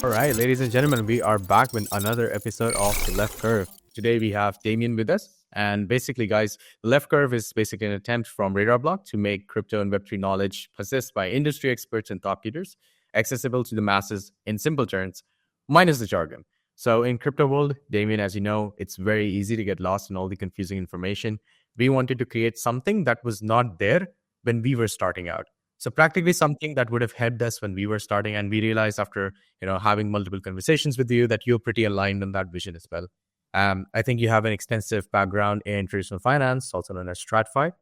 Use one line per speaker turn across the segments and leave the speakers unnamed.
All right, ladies and gentlemen, we are back with another episode of The Left Curve. Today we have Damian with us. And basically, guys, The Left Curve is basically an attempt from Radar Block to make crypto and Web3 knowledge possessed by industry experts and thought leaders accessible to the masses in simple terms, minus the jargon. So in crypto world, Damian, as you know, it's very easy to get lost in all the confusing information. We wanted to create something that was not there when we were starting out. So practically something that would have helped us when we were starting. And we realized after having multiple conversations with you that you're pretty aligned on that vision as well. I think you have an extensive background in traditional finance, also known as TradFi,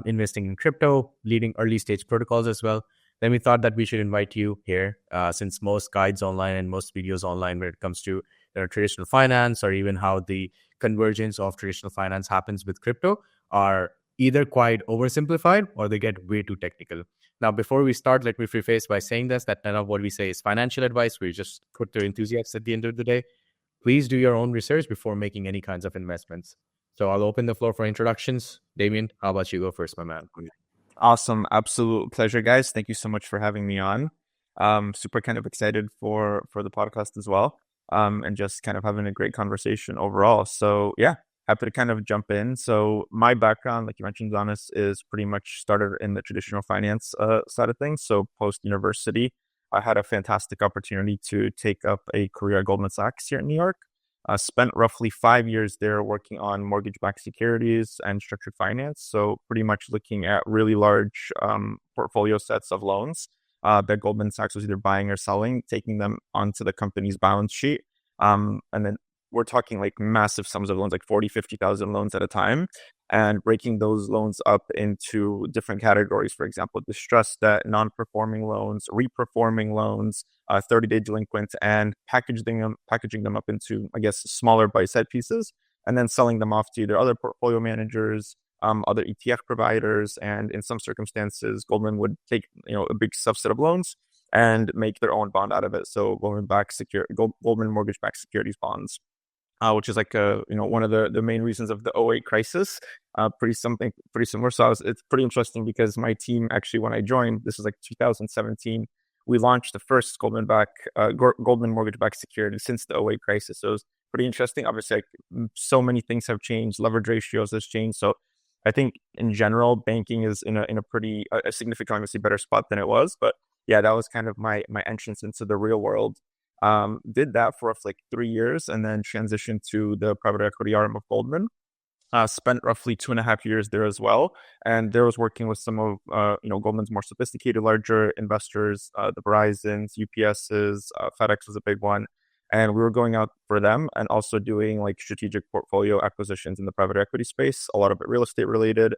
investing in crypto, leading early stage protocols as well. Then we thought that we should invite you here, since most guides online and most videos online when it comes to traditional finance or even how the convergence of traditional finance happens with crypto are either quite oversimplified or they get way too technical. Now, before we start, let me preface by saying this, that none of what we say is financial advice. We just put the enthusiasts at the end of the day. Please do your own research before making any kinds of investments. So I'll open the floor for introductions. Damien, how about you go first, my man?
Awesome. Absolute pleasure, guys. Thank you so much for having me on. Super kind of excited for the podcast as well. And just kind of having a great conversation overall. So yeah, happy to kind of jump in. So my background, like you mentioned, Jonas, is pretty much started in the traditional finance side of things. So post-university, I had a fantastic opportunity to take up a career at Goldman Sachs here in New York. Spent roughly 5 years there working on mortgage-backed securities and structured finance. So pretty much looking at really large portfolio sets of loans that Goldman Sachs was either buying or selling, taking them onto the company's balance sheet. And then we're talking like massive sums of loans, like 40, 50,000 loans at a time, and breaking those loans up into different categories. For example, distressed debt, non-performing loans, reperforming loans, 30-day delinquent, and packaging them up into, I guess, smaller bite-sized pieces, and then selling them off to either other portfolio managers, other ETF providers, and in some circumstances, Goldman would take a big subset of loans and make their own bond out of it. So Goldman mortgage-backed securities bonds. Which is like one of the main reasons of the '08 crisis. Pretty similar. So it's pretty interesting because my team actually, when I joined, this is like 2017, we launched the first Goldman mortgage-backed security since the '08 crisis. So it was pretty interesting. Obviously, like, so many things have changed. Leverage ratios has changed. So I think in general, banking is in a pretty a significantly obviously better spot than it was. But yeah, that was kind of my entrance into the real world. Did that for like 3 years and then transitioned to the private equity arm of Goldman. Spent roughly 2.5 years there as well. And there was working with some of, Goldman's more sophisticated, larger investors, the Verizons, UPSs, FedEx was a big one. And we were going out for them and also doing like strategic portfolio acquisitions in the private equity space, a lot of it real estate related.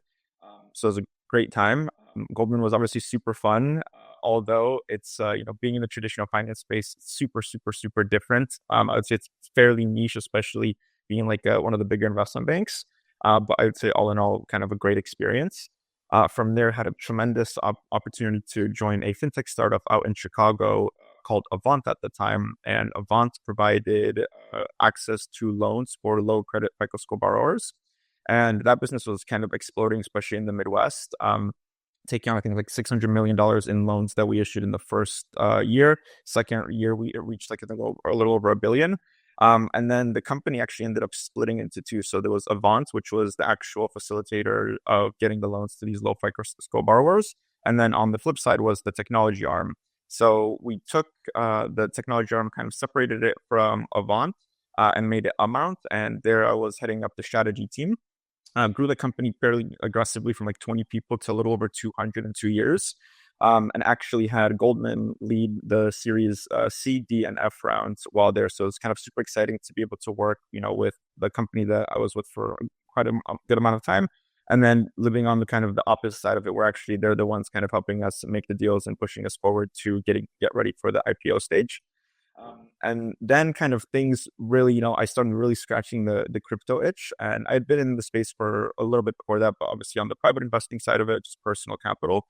So it was a great time. Goldman was obviously super fun, although it's, being in the traditional finance space, super, super, super different. I would say it's fairly niche, especially being like one of the bigger investment banks. But I would say all in all, kind of a great experience. From there, had a tremendous opportunity to join a fintech startup out in Chicago called Avant at the time. And Avant provided access to loans for low credit FICO score borrowers. And that business was kind of exploding, especially in the Midwest. Taking on, I think, like $600 million in loans that we issued in the first year. Second year, we reached like a little over $1 billion. And then the company actually ended up splitting into two. So there was Avant, which was the actual facilitator of getting the loans to these low FICO score borrowers. And then on the flip side was the technology arm. So we took the technology arm, kind of separated it from Avant and made it Amount. And there I was heading up the strategy team. Grew the company fairly aggressively from like 20 people to a little over 200 in 2 years, and actually had Goldman lead the series C, D, and F rounds while there. So it's kind of super exciting to be able to work, with the company that I was with for quite a good amount of time. And then living on the kind of the opposite side of it, where actually they're the ones kind of helping us make the deals and pushing us forward to get ready for the IPO stage. And then kind of things really, I started really scratching the crypto itch. And I'd been in the space for a little bit before that, but obviously on the private investing side of it, just personal capital.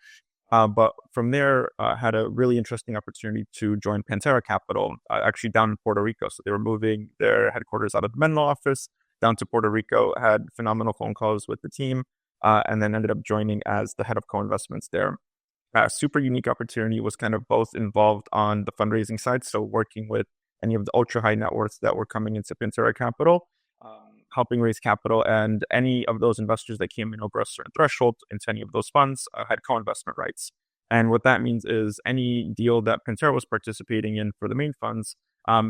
But from there, had a really interesting opportunity to join Penta Capital, actually down in Puerto Rico. So they were moving their headquarters out of the Menlo office down to Puerto Rico, had phenomenal phone calls with the team, and then ended up joining as the head of co-investments there. super unique opportunity. Was kind of both involved on the fundraising side, so working with any of the ultra high net worths that were coming into Penta Capital, helping raise capital, and any of those investors that came in over a certain threshold into any of those funds had co-investment rights. And what that means is any deal that Pantera was participating in for the main funds,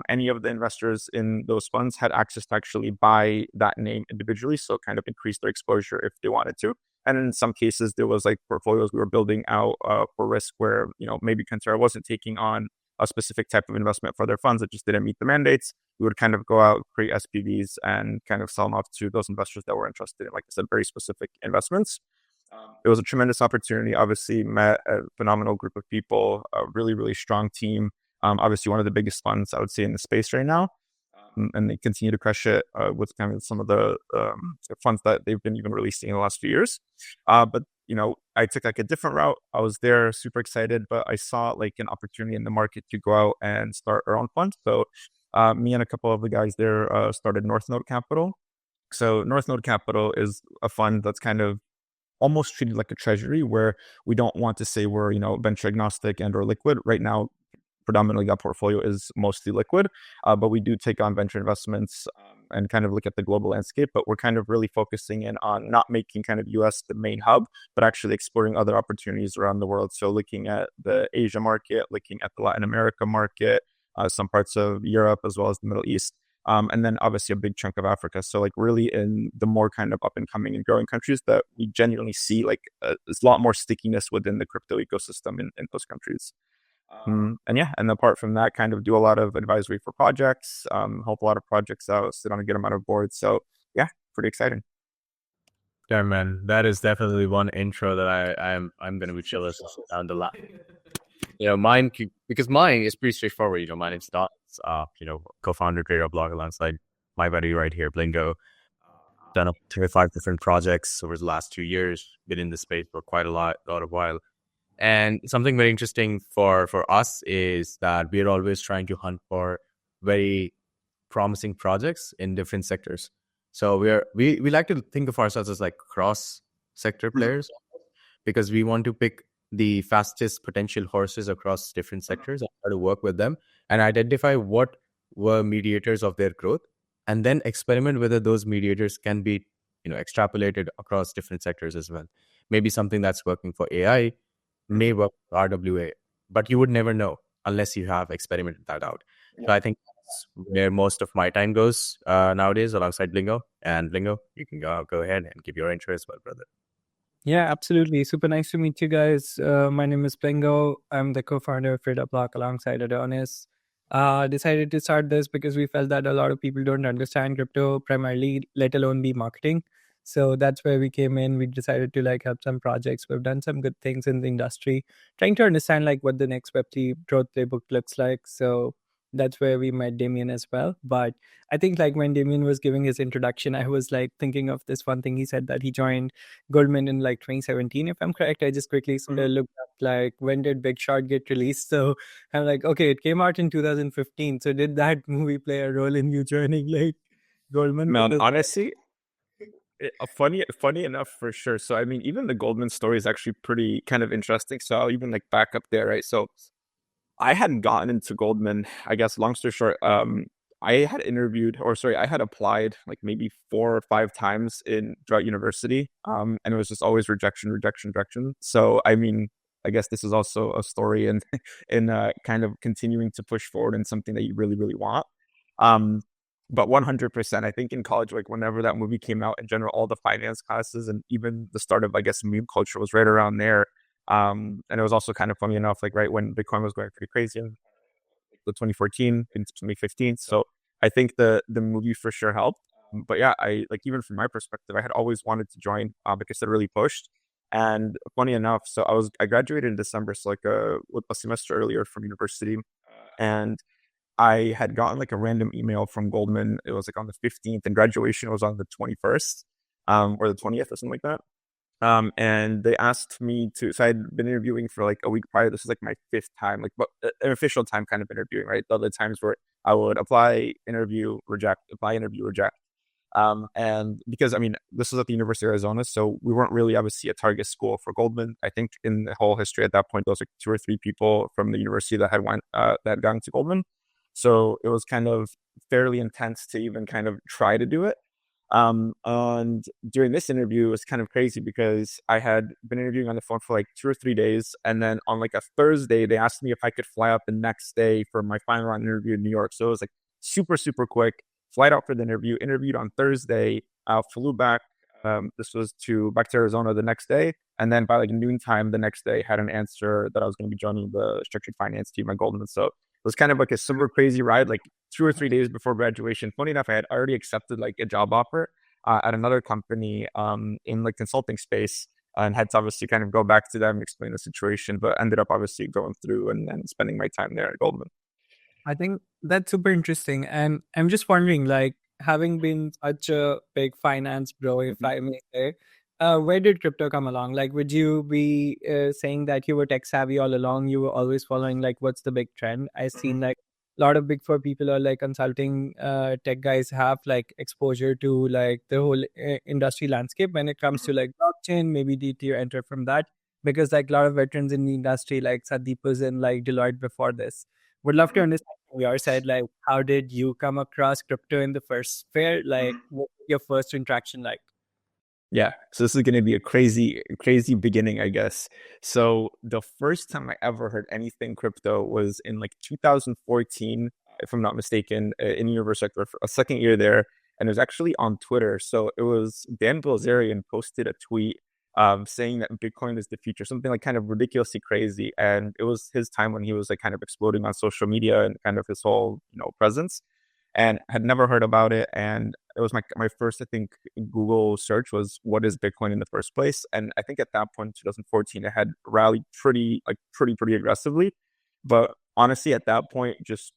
any of the investors in those funds had access to actually buy that name individually, so kind of increase their exposure if they wanted to. And in some cases, there was like portfolios we were building out for risk where, maybe Pantera wasn't taking on a specific type of investment for their funds that just didn't meet the mandates. We would kind of go out, create SPVs, and kind of sell them off to those investors that were interested in, like I said, very specific investments. It was a tremendous opportunity. Obviously, met a phenomenal group of people, a really, really strong team. Obviously, one of the biggest funds I would say in the space right now. And they continue to crush it with kind of some of the funds that they've been even releasing in the last few years. But I took like a different route. I was there super excited, but I saw like an opportunity in the market to go out and start our own fund. So me and a couple of the guys there started North Node Capital. So North Node Capital is a fund that's kind of almost treated like a treasury, where we don't want to say we're venture agnostic and or liquid. Right now, predominantly our portfolio is mostly liquid, but we do take on venture investments and kind of look at the global landscape. But we're kind of really focusing in on not making kind of US the main hub, but actually exploring other opportunities around the world. So looking at the Asia market, looking at the Latin America market, some parts of Europe, as well as the Middle East. And then obviously a big chunk of Africa. So like really in the more kind of up and coming and growing countries that we genuinely see like there's a lot more stickiness within the crypto ecosystem in those countries. And yeah, and apart from that, kind of do a lot of advisory for projects, help a lot of projects out, sit on a good amount of boards. So yeah, pretty exciting.
Yeah, man, that is definitely one intro that I'm going to be jealous down the line. Mine, because mine is pretty straightforward. Mine is not, co-founder Trader Blog alongside my buddy right here, Blingo. Done up 35 different projects over the last 2 years. Been in the space for quite a lot of while. And something very interesting for us is that we're always trying to hunt for very promising projects in different sectors. So we like to think of ourselves as like cross sector players, because we want to pick the fastest potential horses across different sectors and try to work with them and identify what were mediators of their growth, and then experiment whether those mediators can be extrapolated across different sectors as well. Maybe something that's working for AI may work for RWA, but you would never know unless you have experimented that out. So I think that's where most of my time goes nowadays, alongside Blingo. And Blingo, you can go ahead and give your intro as well, brother.
Yeah, absolutely. Super nice to meet you guys. My name is Blingo. I'm the co-founder of Penta Block alongside Adonis. Decided to start this because we felt that a lot of people don't understand crypto primarily, let alone be marketing. So that's where we came in. We decided to help some projects. We've done some good things in the industry, trying to understand what the next Web3 growth playbook looks like. So that's where we met Damian as well. But I think when Damian was giving his introduction, I was thinking of this one thing. He said that he joined Goldman in 2017, if I'm correct. I just quickly looked up when did Big Short get released. So I'm okay, it came out in 2015. So did that movie play a role in you joining Goldman?
Man, honestly, funny enough for sure. So I mean, even the Goldman story is actually pretty kind of interesting. So I'll even back up there, right? So I hadn't gotten into Goldman, I guess, long story short, I had I had applied maybe 4 or 5 times throughout university. And it was just always rejection. So, I mean, I guess this is also a story in kind of continuing to push forward in something that you really, really want. But 100%, I think in college, whenever that movie came out, in general, all the finance classes and even the start of, I guess, meme culture was right around there. And it was also kind of funny enough, right when Bitcoin was going pretty crazy in the 2014 into 2015. So I think the movie for sure helped. But yeah, I even from my perspective, I had always wanted to join because it really pushed. And funny enough, so I graduated in December, so a semester earlier from university, and I had gotten a random email from Goldman. It was on the 15th, and graduation was on the 21st, or the 20th, or something like that. And they asked me so I'd been interviewing for a week prior. This is my 5th time, but an official time kind of interviewing, right? The other times where I would apply, interview, reject, apply, interview, reject. And because, I mean, this was at the University of Arizona, so we weren't really obviously a target school for Goldman. I think in the whole history at that point, there was like 2 or 3 people from the university that had gone to Goldman. So it was kind of fairly intense to even kind of try to do it. And during this interview, it was kind of crazy because I had been interviewing on the phone for like 2 or 3 days. And then on like a Thursday, they asked me if I could fly out the next day for my final round interview in New York. So it was like super, super quick. Flight out for the interview, interviewed on Thursday, flew back. This was back to Arizona the next day. And then by like noontime the next day, had an answer that I was going to be joining the structured finance team at Goldman. So it was kind of like a super crazy ride, like 2 or 3 days before graduation. Funny enough, I had already accepted like a job offer at another company in like consulting space, and had to obviously kind of go back to them, explain the situation, but ended up obviously going through and spending my time there at Goldman.
I think that's super interesting. And I'm just wondering, like, having been such a big finance bro, if I may say, where did crypto come along? Like, would you be saying that you were tech savvy all along? You were always following, like, what's the big trend? I've seen, like, a lot of big four people or like consulting tech guys have like exposure to like the whole industry landscape when it comes to like blockchain. Maybe DT enter from that because like a lot of veterans in the industry, like Sandeep was in like Deloitte before this. Would love to understand from your side, like, how did you come across crypto in the first fair? Like, what was your first interaction like?
Yeah, so this is going to be a crazy, crazy beginning, I guess. So the first time I ever heard anything crypto was in like 2014, if I'm not mistaken, in university for a second year there, and it was actually on Twitter. So it was Dan Bilzerian posted a tweet saying that Bitcoin is the future, something like kind of ridiculously crazy, and it was his time when he was like kind of exploding on social media and kind of his whole presence, and had never heard about it. And it was my first, I think, Google search was what is Bitcoin in the first place. And I think at that point, 2014, it had rallied pretty aggressively. But honestly, at that point, just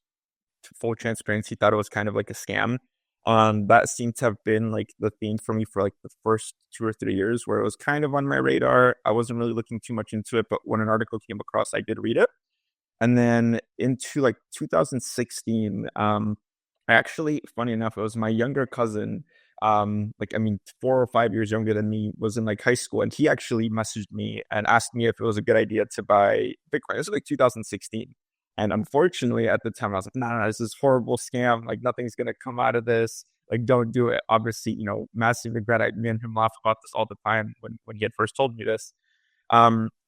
full transparency, thought it was kind of like a scam. That seemed to have been like the theme for me for like the first 2 or 3 years, where it was kind of on my radar. I wasn't really looking too much into it, but when an article came across, I did read it. And then into like 2016, I actually, funny enough, it was my younger cousin, like, I mean, 4 or 5 years younger than me, was in like high school. And he actually messaged me and asked me if it was a good idea to buy Bitcoin. This was like 2016. And unfortunately, at the time, I was like, nah, this is horrible scam. Like, nothing's going to come out of this. Like, don't do it. Obviously, massive regret. Me and him laugh about this all the time when he had first told me this.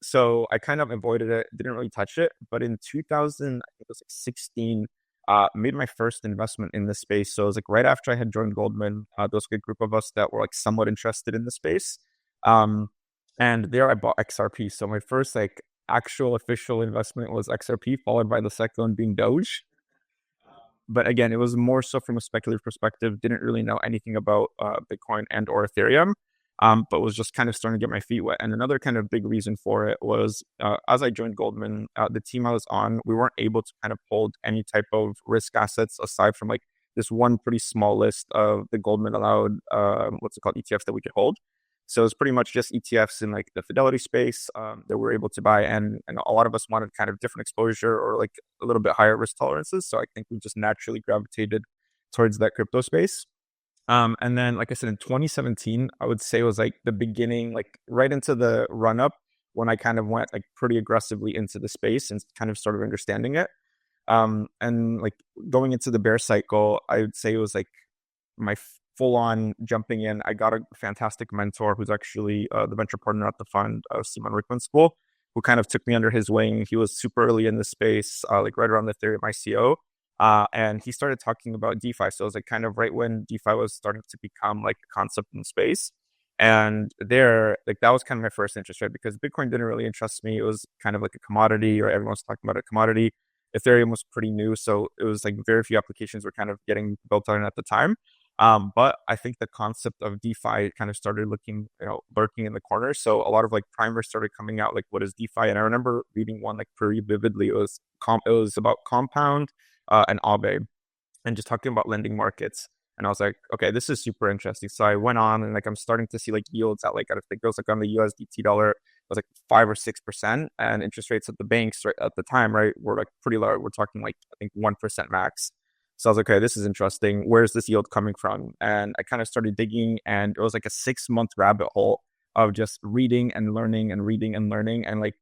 So I kind of avoided it, didn't really touch it. But in 2000, I think it was like 16, made my first investment in this space. So it was like right after I had joined Goldman, there was a good group of us that were like somewhat interested in the space. And there I bought XRP. So my first like actual official investment was XRP, followed by the second one being Doge. But again, it was more so from a speculative perspective. Didn't really know anything about Bitcoin and or Ethereum, but was just kind of starting to get my feet wet. And another kind of big reason for it was as I joined Goldman, the team I was on, we weren't able to kind of hold any type of risk assets aside from like this one pretty small list of the Goldman allowed, ETFs that we could hold. So it's pretty much just ETFs in like the Fidelity space that we're able to buy. And a lot of us wanted kind of different exposure or like a little bit higher risk tolerances. So I think we just naturally gravitated towards that crypto space. And then, like I said, in 2017, I would say was like the beginning, like right into the run up when I kind of went like pretty aggressively into the space and kind of started understanding it. And like going into the bear cycle, I would say it was like my full on jumping in. I got a fantastic mentor who's actually the venture partner at the fund, Simon Rickman School, who kind of took me under his wing. He was super early in the space, like right around the Ethereum ICO. And he started talking about DeFi. So it was like kind of right when DeFi was starting to become like a concept in space. And there, like that was kind of my first interest, right? Because Bitcoin didn't really interest me. It was kind of like a commodity, or everyone was talking about a commodity. Ethereum was pretty new. So it was like very few applications were kind of getting built on at the time. But I think the concept of DeFi kind of started lurking in the corner. So a lot of like primers started coming out, like what is DeFi? And I remember reading one like pretty vividly. It was about Compound and Aave, and just talking about lending markets. And I was like, okay, this is super interesting. So I went on and like I'm starting to see like yields at like I think it was like on the USDT dollar, it was like 5 or 6%, and interest rates at the banks right at the time, right, were like pretty low. We're talking like I think 1% max. So I was like, okay, this is interesting. Where's this yield coming from? And I kind of started digging, and it was like a 6 month rabbit hole of just reading and learning and reading and learning. And like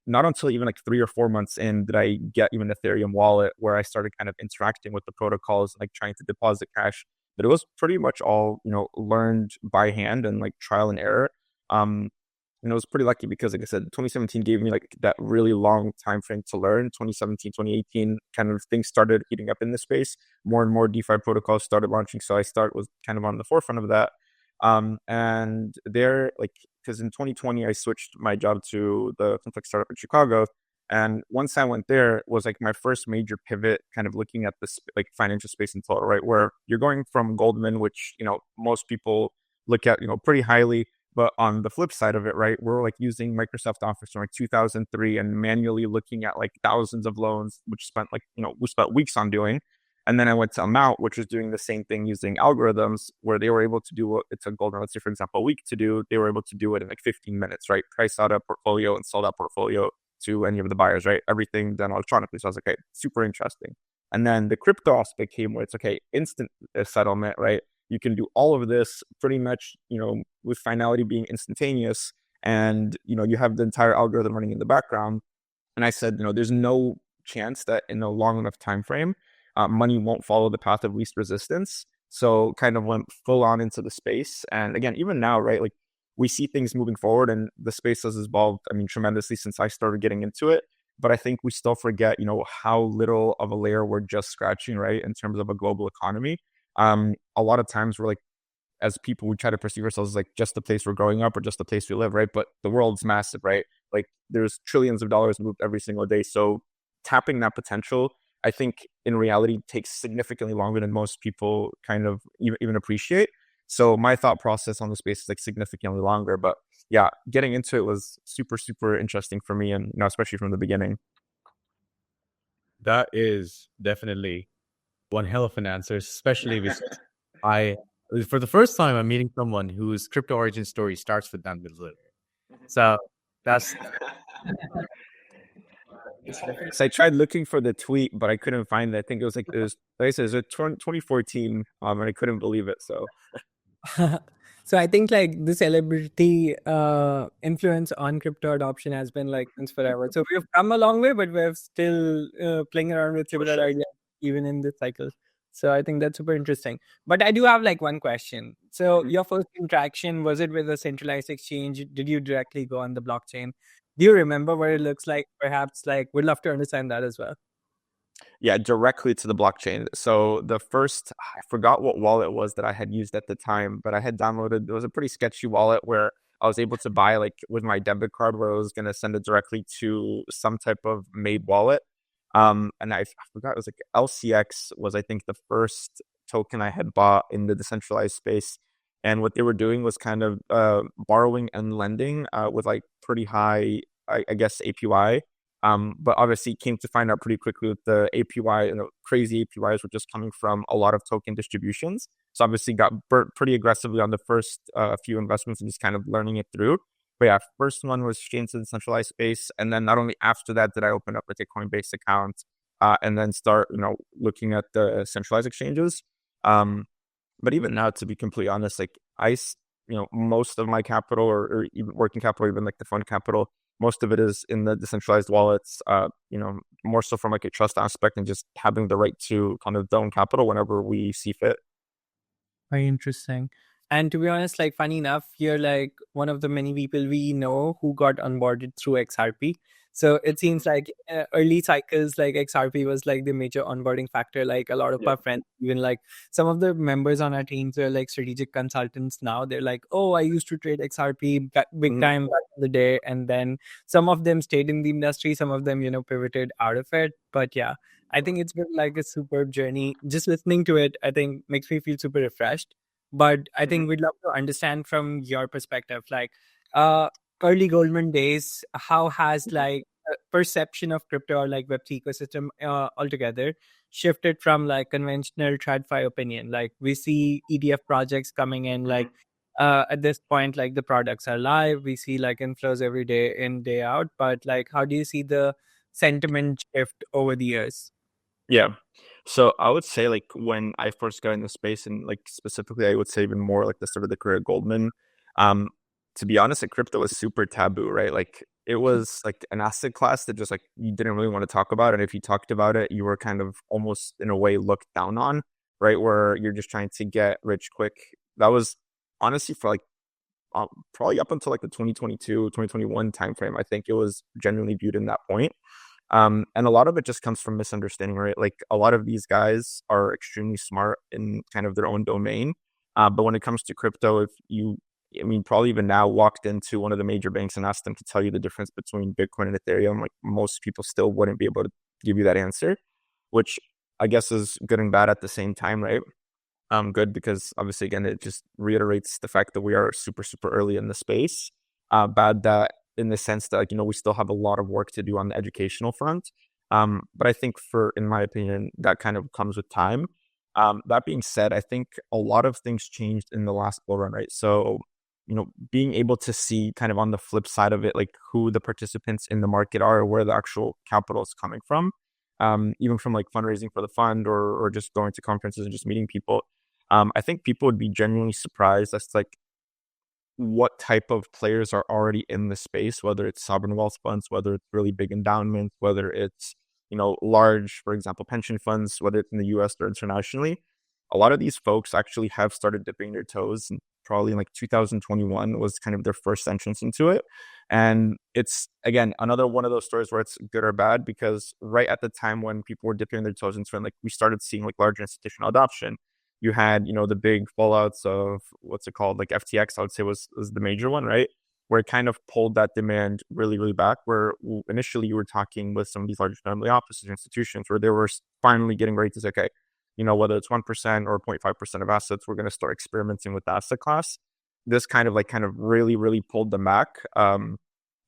not until even like 3 or 4 months in did I get even Ethereum wallet where I started kind of interacting with the protocols, like trying to deposit cash. But it was pretty much all, learned by hand and like trial and error. And I was pretty lucky because, like I said, 2017 gave me like that really long time frame to learn. 2017, 2018, kind of things started heating up in the space. More and more DeFi protocols started launching, so I was kind of on the forefront of that. And there, like, because in 2020 I switched my job to the fintech startup in Chicago, and once I went there, was like my first major pivot, kind of looking at this like financial space in total, right? Where you're going from Goldman, which most people look at pretty highly. But on the flip side of it, right, we're like using Microsoft Office from like 2003 and manually looking at like thousands of loans, which we spent weeks on doing. And then I went to Amount, which was doing the same thing using algorithms where they were able to do what it took Goldman, let's say, for example, a week to do. They were able to do it in like 15 minutes, right? Price out a portfolio and sell that portfolio to any of the buyers, right? Everything done electronically. So I was like, okay, super interesting. And then the crypto aspect came where it's okay, instant settlement, right? You can do all of this pretty much, with finality being instantaneous, and you have the entire algorithm running in the background. And I said, there's no chance that in a long enough time frame, money won't follow the path of least resistance. So kind of went full on into the space. And again, even now, right, like we see things moving forward, and the space has evolved, tremendously since I started getting into it. But I think we still forget, how little of a layer we're just scratching, right, in terms of a global economy. A lot of times we're like, as people, we try to perceive ourselves as like just the place we're growing up or just the place we live, right? But the world's massive, right? Like there's trillions of dollars moved every single day. So tapping that potential, I think in reality takes significantly longer than most people kind of even appreciate. So my thought process on the space is like significantly longer. But yeah, getting into it was super, super interesting for me, and especially from the beginning.
That is definitely one hell of an answer, especially with for the first time, I'm meeting someone whose crypto origin story starts with them. So that's.
So I tried looking for the tweet, but I couldn't find it. I think it was like I said, it was 2014, and I couldn't believe it. So.
So I think like the celebrity influence on crypto adoption has been like since forever. So we've come a long way, but we're still playing around with similar ideas even in this cycle. So I think that's super interesting. But I do have like one question. So your first interaction, was it with a centralized exchange? Did you directly go on the blockchain? Do you remember what it looks like? Perhaps like we'd love to understand that as well.
Yeah, directly to the blockchain. So the first, I forgot what wallet it was that I had used at the time, but I had downloaded, it was a pretty sketchy wallet where I was able to buy like with my debit card where I was going to send it directly to some type of made wallet. And I forgot, it was like LCX was, I think, the first token I had bought in the decentralized space. And what they were doing was kind of borrowing and lending with like pretty high, I guess, APY. But obviously came to find out pretty quickly with the APY, crazy APYs were just coming from a lot of token distributions. So obviously got burnt pretty aggressively on the first few investments and just kind of learning it through. But yeah, first one was changed to the centralized space. And then not only after that did I open up like a Coinbase account and then start, looking at the centralized exchanges. But even now, to be completely honest, like most of my capital or even working capital, even like the fund capital, most of it is in the decentralized wallets, more so from like a trust aspect and just having the right to kind of own capital whenever we see fit.
Very interesting. And to be honest, like funny enough, you're like one of the many people we know who got onboarded through XRP. So it seems like early cycles, like XRP was like the major onboarding factor. Like a lot of our friends, even like some of the members on our teams are like strategic consultants now. They're like, oh, I used to trade XRP big time back in the day. And then some of them stayed in the industry. Some of them, pivoted out of it. But yeah, I think it's been like a superb journey. Just listening to it, I think makes me feel super refreshed. But I think we'd love to understand from your perspective, like early Goldman days, how has like perception of crypto or like Web3 ecosystem altogether shifted from like conventional TradFi opinion? Like we see ETF projects coming in, like at this point, like the products are live. We see like inflows every day in, day out. But like, how do you see the sentiment shift over the years?
Yeah. So I would say like when I first got into space, and like specifically, I would say even more like the start of the career at Goldman. Um, to be honest, like crypto was super taboo, right? Like it was like an asset class that just like you didn't really want to talk about, and if you talked about it, you were kind of almost in a way looked down on, right? Where you're just trying to get rich quick. That was honestly for like probably up until like the 2022, 2021 timeframe. I think it was generally viewed in that point. And a lot of it just comes from misunderstanding, right? Like a lot of these guys are extremely smart in kind of their own domain. But when it comes to crypto, if you, I mean, probably even now walked into one of the major banks and asked them to tell you the difference between Bitcoin and Ethereum, like most people still wouldn't be able to give you that answer, which I guess is good and bad at the same time, right? Good because obviously, again, it just reiterates the fact that we are super, super early in the space. Bad that in the sense that, like, we still have a lot of work to do on the educational front. But I think in my opinion, that kind of comes with time. That being said, I think a lot of things changed in the last bull run, right? So, being able to see kind of on the flip side of it, like who the participants in the market are, or where the actual capital is coming from, even from like fundraising for the fund or just going to conferences and just meeting people. I think people would be genuinely surprised as to like what type of players are already in the space, whether it's sovereign wealth funds, whether it's really big endowments, whether it's, large, for example, pension funds, whether it's in the US or internationally. A lot of these folks actually have started dipping their toes, and probably in like 2021 was kind of their first entrance into it. And it's, again, another one of those stories where it's good or bad, because right at the time when people were dipping their toes into it, like we started seeing like larger institutional adoption. You had, the big fallouts of what's it called, like FTX, I would say was the major one, right? Where it kind of pulled that demand really, really back. Where initially you were talking with some of these large family offices or institutions where they were finally getting ready to say, okay, whether it's 1% or 0.5% of assets, we're going to start experimenting with the asset class. This kind of really, really pulled them back. And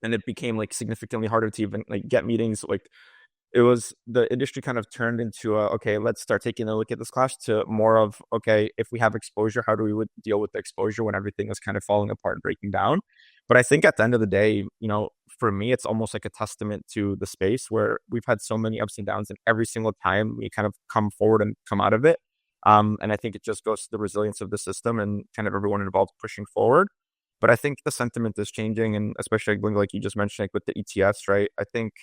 it became like significantly harder to even like get meetings. Like it was, the industry kind of turned into okay, let's start taking a look at this class, to more of, okay, if we have exposure, how do we deal with the exposure when everything is kind of falling apart and breaking down? But I think at the end of the day, for me, it's almost like a testament to the space where we've had so many ups and downs, and every single time we kind of come forward and come out of it. And I think it just goes to the resilience of the system and kind of everyone involved pushing forward. But I think the sentiment is changing, and especially like you just mentioned, like with the ETFs, right? I think,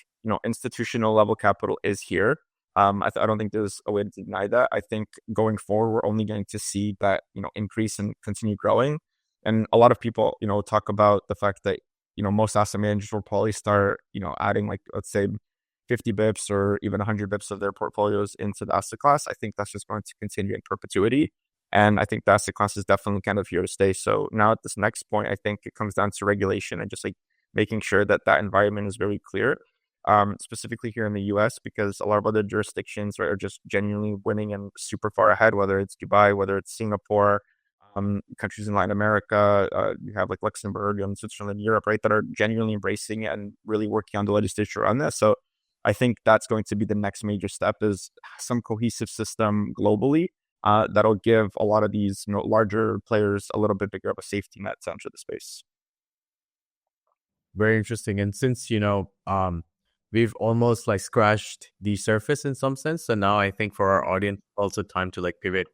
institutional level capital is here. I don't think there's a way to deny that. I think going forward, we're only going to see that, increase and continue growing. And a lot of people, talk about the fact that, most asset managers will probably start, adding like, let's say 50 bips or even 100 bips of their portfolios into the asset class. I think that's just going to continue in perpetuity. And I think the asset class is definitely kind of here to stay. So now at this next point, I think it comes down to regulation and just like making sure that that environment is very clear, specifically here in the US, because a lot of other jurisdictions, right, are just genuinely winning and super far ahead, whether it's Dubai, whether it's Singapore, countries in Latin America, you have like Luxembourg and Switzerland, Europe, right, that are genuinely embracing it and really working on the legislature on this. So I think that's going to be the next major step, is some cohesive system globally that'll give a lot of these larger players a little bit bigger of a safety net to enter the space.
Very interesting. And since, we've almost like scratched the surface in some sense. So now I think for our audience, also time to like pivot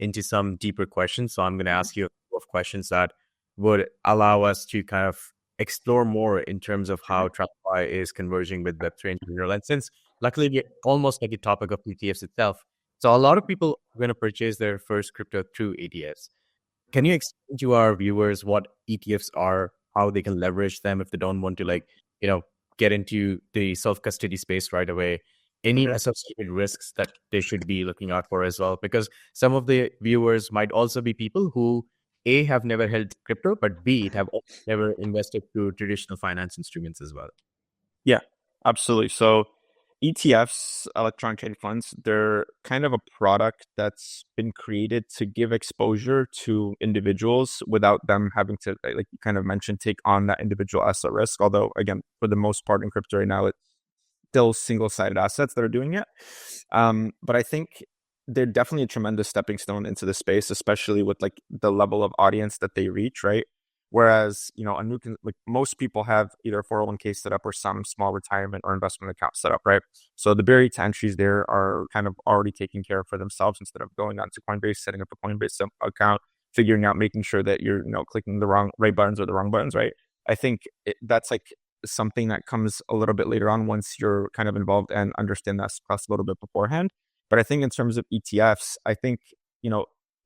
into some deeper questions. So I'm going to ask you a couple of questions that would allow us to kind of explore more in terms of how TradFi is converging with Web3 in general. And since luckily we're almost like a topic of ETFs itself, so a lot of people are going to purchase their first crypto through ETFs. Can you explain to our viewers what ETFs are, how they can leverage them if they don't want to get into the self-custody space right away? Any associated risks that they should be looking out for as well? Because some of the viewers might also be people who A, have never held crypto, but B, have never invested through traditional finance instruments as well.
Yeah, absolutely. So ETFs, electronic trading funds, they're kind of a product that's been created to give exposure to individuals without them having to, like you kind of mentioned, take on that individual asset risk. Although, again, for the most part in crypto right now, it's still single-sided assets that are doing it. But I think they're definitely a tremendous stepping stone into the space, especially with like the level of audience that they reach, right? Whereas, a new, like most people have either a 401k set up or some small retirement or investment account set up, right? So the barrier to entries there are kind of already taken care of for themselves instead of going on to Coinbase, setting up a Coinbase account, figuring out, making sure that you're, clicking the right buttons or the wrong buttons, right? I think that's like something that comes a little bit later on once you're kind of involved and understand that class a little bit beforehand. But I think in terms of ETFs, I think,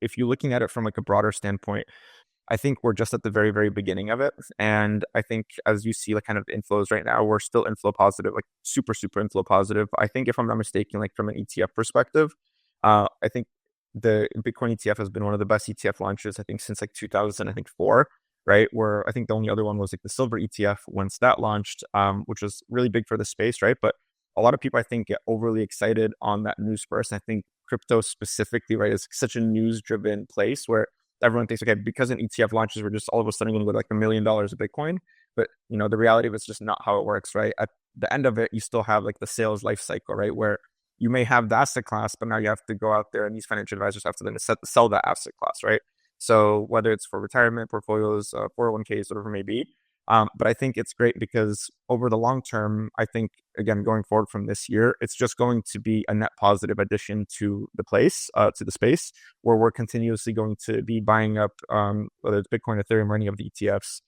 if you're looking at it from like a broader standpoint, I think we're just at the very, very beginning of it. And I think as you see like kind of inflows right now, we're still inflow positive, like super, super inflow positive. I think if I'm not mistaken, like from an ETF perspective, I think the Bitcoin ETF has been one of the best ETF launches, I think, since like 2004, right? Where I think the only other one was like the silver ETF once that launched, which was really big for the space, right? But a lot of people, I think, get overly excited on that news burst. I think crypto specifically, right, is such a news-driven place where everyone thinks, okay, because an ETF launches, we're just all of a sudden going to go to like $1 million of Bitcoin. But, the reality of it's just not how it works, right? At the end of it, you still have like the sales life cycle, right? Where you may have the asset class, but now you have to go out there and these financial advisors have to then sell that asset class, right? So whether it's for retirement portfolios, 401ks, whatever it may be. But I think it's great because over the long term, I think, again, going forward from this year, it's just going to be a net positive addition to the to the space, where we're continuously going to be buying up, whether it's Bitcoin, Ethereum, or any of the ETFs,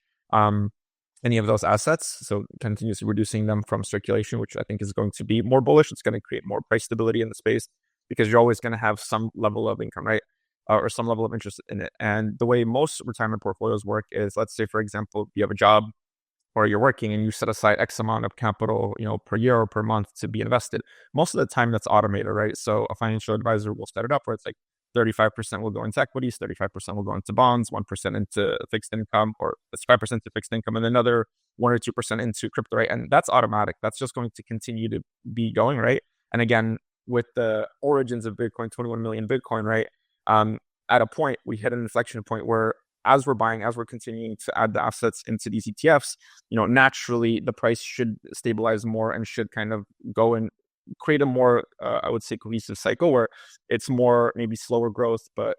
any of those assets. So continuously reducing them from circulation, which I think is going to be more bullish. It's going to create more price stability in the space because you're always going to have some level of income, right? Or some level of interest in it. And the way most retirement portfolios work is, let's say, for example, you have a job or you're working and you set aside X amount of capital, per year or per month to be invested. Most of the time that's automated, right? So a financial advisor will set it up where it's like 35% will go into equities, 35% will go into bonds, 1% into fixed income, or it's 5% to fixed income, and another 1 or 2% into crypto, right? And that's automatic. That's just going to continue to be going, right? And again, with the origins of Bitcoin, 21 million Bitcoin, right? At a point, we hit an inflection point where as we're continuing to add the assets into these ETFs, naturally the price should stabilize more and should kind of go and create a more, I would say, cohesive cycle where it's more maybe slower growth, but,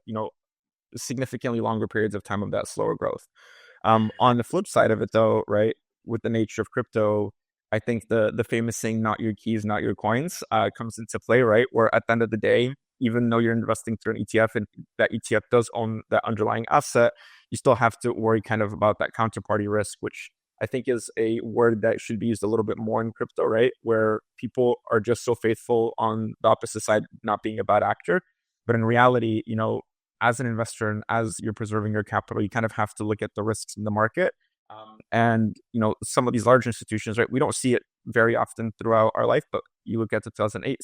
significantly longer periods of time of that slower growth. On the flip side of it though, right, with the nature of crypto, I think the famous saying, not your keys, not your coins, comes into play, right? Where at the end of the day, even though you're investing through an ETF and that ETF does own that underlying asset, you still have to worry kind of about that counterparty risk, which I think is a word that should be used a little bit more in crypto, right? Where people are just so faithful on the opposite side, not being a bad actor. But in reality, as an investor and as you're preserving your capital, you kind of have to look at the risks in the market. And, some of these large institutions, right, we don't see it very often throughout our life, but you look at the 2008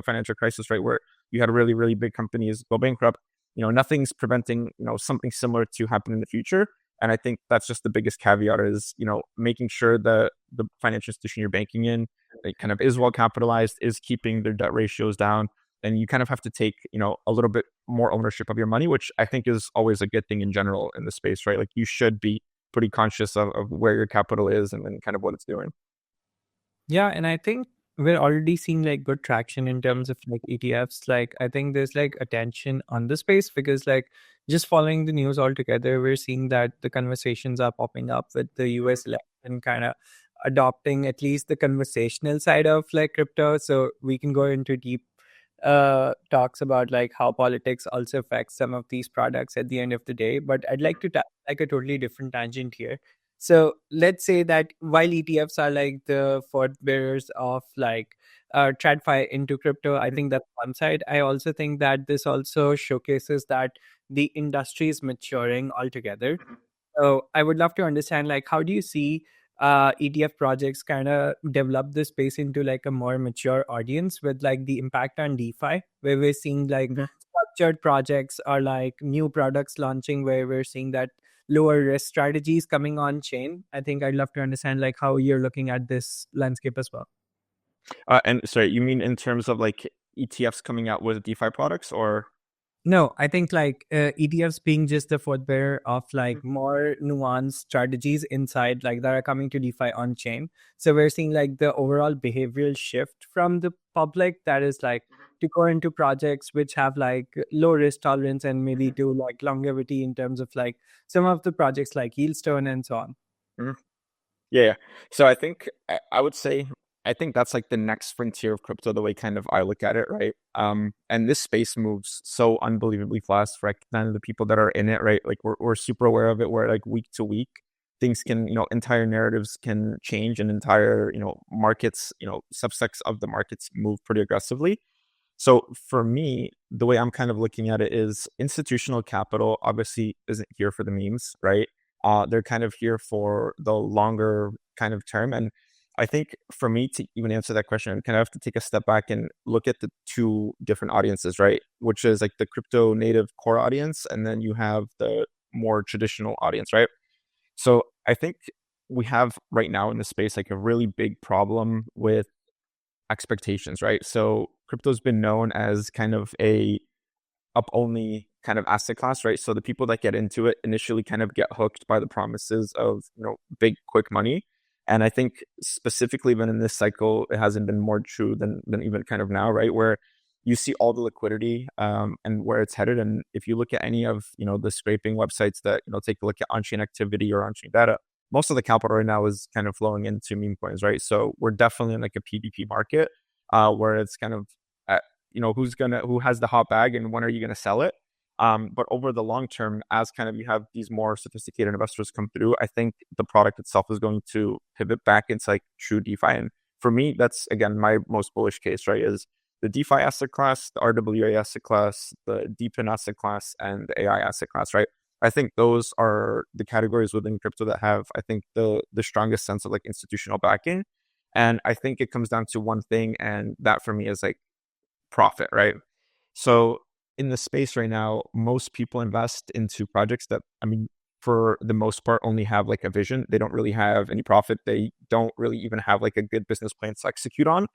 financial crisis, right, where you had really, really big companies go bankrupt. Nothing's preventing, something similar to happen in the future. And I think that's just the biggest caveat is, making sure that the financial institution you're banking in, it kind of is well capitalized, is keeping their debt ratios down. And you kind of have to take, a little bit more ownership of your money, which I think is always a good thing in general in the space, right? Like you should be pretty conscious of where your capital is and then kind of what it's doing.
Yeah, and I think we're already seeing like good traction in terms of like ETFs. Like I think there's like attention on the space because like just following the news altogether, we're seeing that the conversations are popping up with the US election kind of adopting at least the conversational side of like crypto. So we can go into deep talks about like how politics also affects some of these products at the end of the day. But I'd like to like a totally different tangent here. So let's say that while ETFs are like the forebearers of like TradFi into crypto, I think that's one side. I also think that this also showcases that the industry is maturing altogether. So I would love to understand like how do you see ETF projects kind of develop this space into like a more mature audience with like the impact on DeFi, where we're seeing like structured projects or like new products launching where we're seeing that lower risk strategies coming on chain. I think I'd love to understand like how you're looking at this landscape as well.
And sorry, you mean in terms of like ETFs coming out with DeFi products or?
No, I think like ETFs being just the footwear of like more nuanced strategies inside like that are coming to DeFi on chain. So we're seeing like the overall behavioral shift from the public that is like to go into projects which have like low risk tolerance and maybe do like longevity in terms of like some of the projects like Yieldstone and so on.
Mhm. Yeah. So I think I would say I think that's like the next frontier of crypto, the way kind of I look at it, right? And this space moves so unbelievably fast for like kind of the people that are in it, right? Like we're super aware of it. We're like week to week, things can, entire narratives can change and entire, markets, subsects of the markets move pretty aggressively. So for me, the way I'm kind of looking at it is institutional capital obviously isn't here for the memes, right? They're kind of here for the longer kind of term. And I think for me to even answer that question, I kind of have to take a step back and look at the two different audiences, right? Which is like the crypto native core audience, and then you have the more traditional audience, right? So I think we have right now in the space like a really big problem with expectations, right? So crypto's been known as kind of a up only kind of asset class, right? So the people that get into it initially kind of get hooked by the promises of, big quick money. And I think specifically even in this cycle, it hasn't been more true than even kind of now, right? Where you see all the liquidity and where it's headed. And if you look at any of, the scraping websites that, take a look at on-chain activity or on-chain data, most of the capital right now is kind of flowing into meme coins, right? So we're definitely in like a PvP market where it's kind of who has the hot bag and when are you gonna sell it? But over the long term, as kind of you have these more sophisticated investors come through, I think the product itself is going to pivot back into like true DeFi. And for me, that's again my most bullish case, right? Is the DeFi asset class, the RWA asset class, the DePIN asset class, and the AI asset class, right? I think those are the categories within crypto that have, I think, the strongest sense of like institutional backing. And I think it comes down to one thing, and that for me is like profit, right? So in the space right now, most people invest into projects that, I mean, for the most part, only have like a vision. They don't really have any profit. They don't really even have like a good business plan to execute on.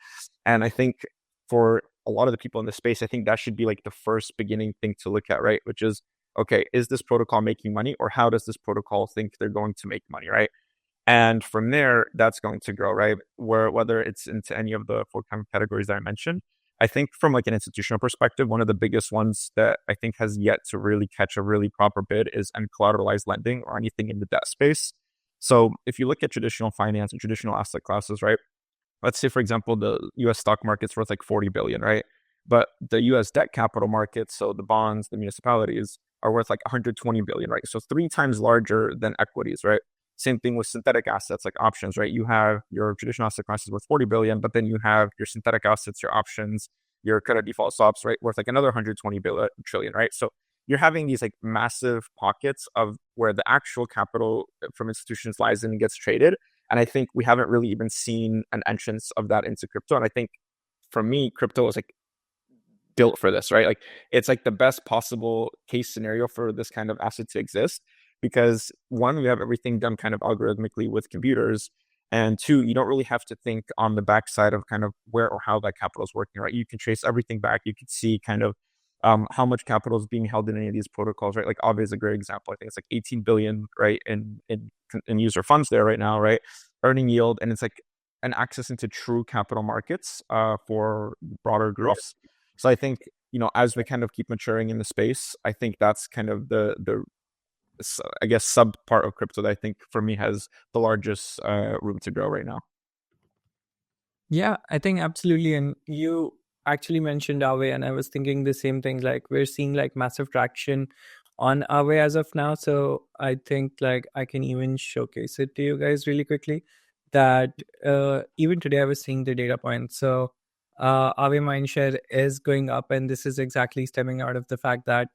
And I think for a lot of the people in the space, I think that should be like the first beginning thing to look at, right? Which is, okay, is this protocol making money, or how does this protocol think they're going to make money, right? And from there, that's going to grow, right? Whether it's into any of the four kind of categories that I mentioned. I think from like an institutional perspective, one of the biggest ones that I think has yet to really catch a really proper bid is uncollateralized lending or anything in the debt space. So if you look at traditional finance and traditional asset classes, right? Let's say, for example, the US stock market's worth like 40 billion, right? But the US debt capital markets, so the bonds, the municipalities, are worth like 120 billion, right? So 3 times larger than equities, right? Same thing with synthetic assets like options, right? You have your traditional asset classes worth 40 billion, but then you have your synthetic assets, your options, your credit default swaps, right? Worth like another 120 trillion, right? So you're having these like massive pockets of where the actual capital from institutions lies in and gets traded. And I think we haven't really even seen an entrance of that into crypto. And I think for me, crypto is like built for this, right? Like it's like the best possible case scenario for this kind of asset to exist because one, we have everything done kind of algorithmically with computers. And two, you don't really have to think on the backside of kind of where or how that capital is working, right? You can trace everything back. You can see kind of how much capital is being held in any of these protocols, right? Like Aave is a great example. I think it's like 18 billion, right, in user funds there right now, right? Earning yield, and it's like an access into true capital markets for broader groups. So I think, as we kind of keep maturing in the space, I think that's kind of the I guess sub part of crypto that I think for me has the largest room to grow right now.
Yeah, I think absolutely. And you actually mentioned Aave, and I was thinking the same thing. Like we're seeing like massive traction on Aave as of now. So I think like I can even showcase it to you guys really quickly. That even today I was seeing the data points. So Aave mindshare is going up, and this is exactly stemming out of the fact that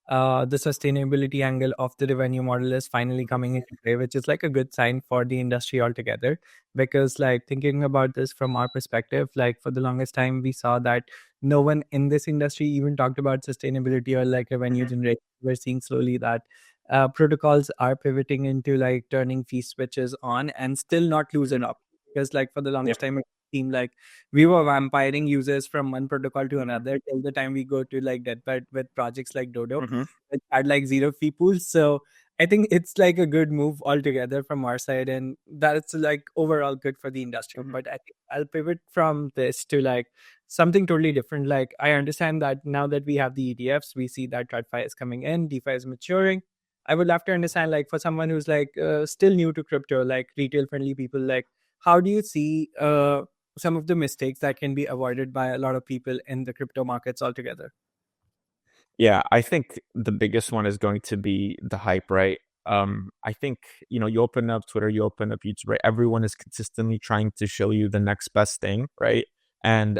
the sustainability angle of the revenue model is finally coming into play, which is like a good sign for the industry altogether. Because like thinking about this from our perspective, like for the longest time we saw that no one in this industry even talked about sustainability or like revenue generation. We're seeing slowly that protocols are pivoting into like turning fee switches on and still not loosen up, because like for the
Yeah.
longest time seemed like we were vampiring users from one protocol to another till the time we go to like deathbed with projects like Dodo, which had like zero fee pools. So I think it's like a good move altogether from our side, and that's like overall good for the industry. But I think I'll pivot from this to like something totally different. Like I understand that now that we have the ETFs, we see that TradFi is coming in, DeFi is maturing. I would love to understand, like for someone who's like still new to crypto, like retail friendly people, like how do you see some of the mistakes that can be avoided by a lot of people in the crypto markets altogether?
Yeah, I think the biggest one is going to be the hype, right? I think, you open up Twitter, you open up YouTube, right? Everyone is consistently trying to show you the next best thing, right? And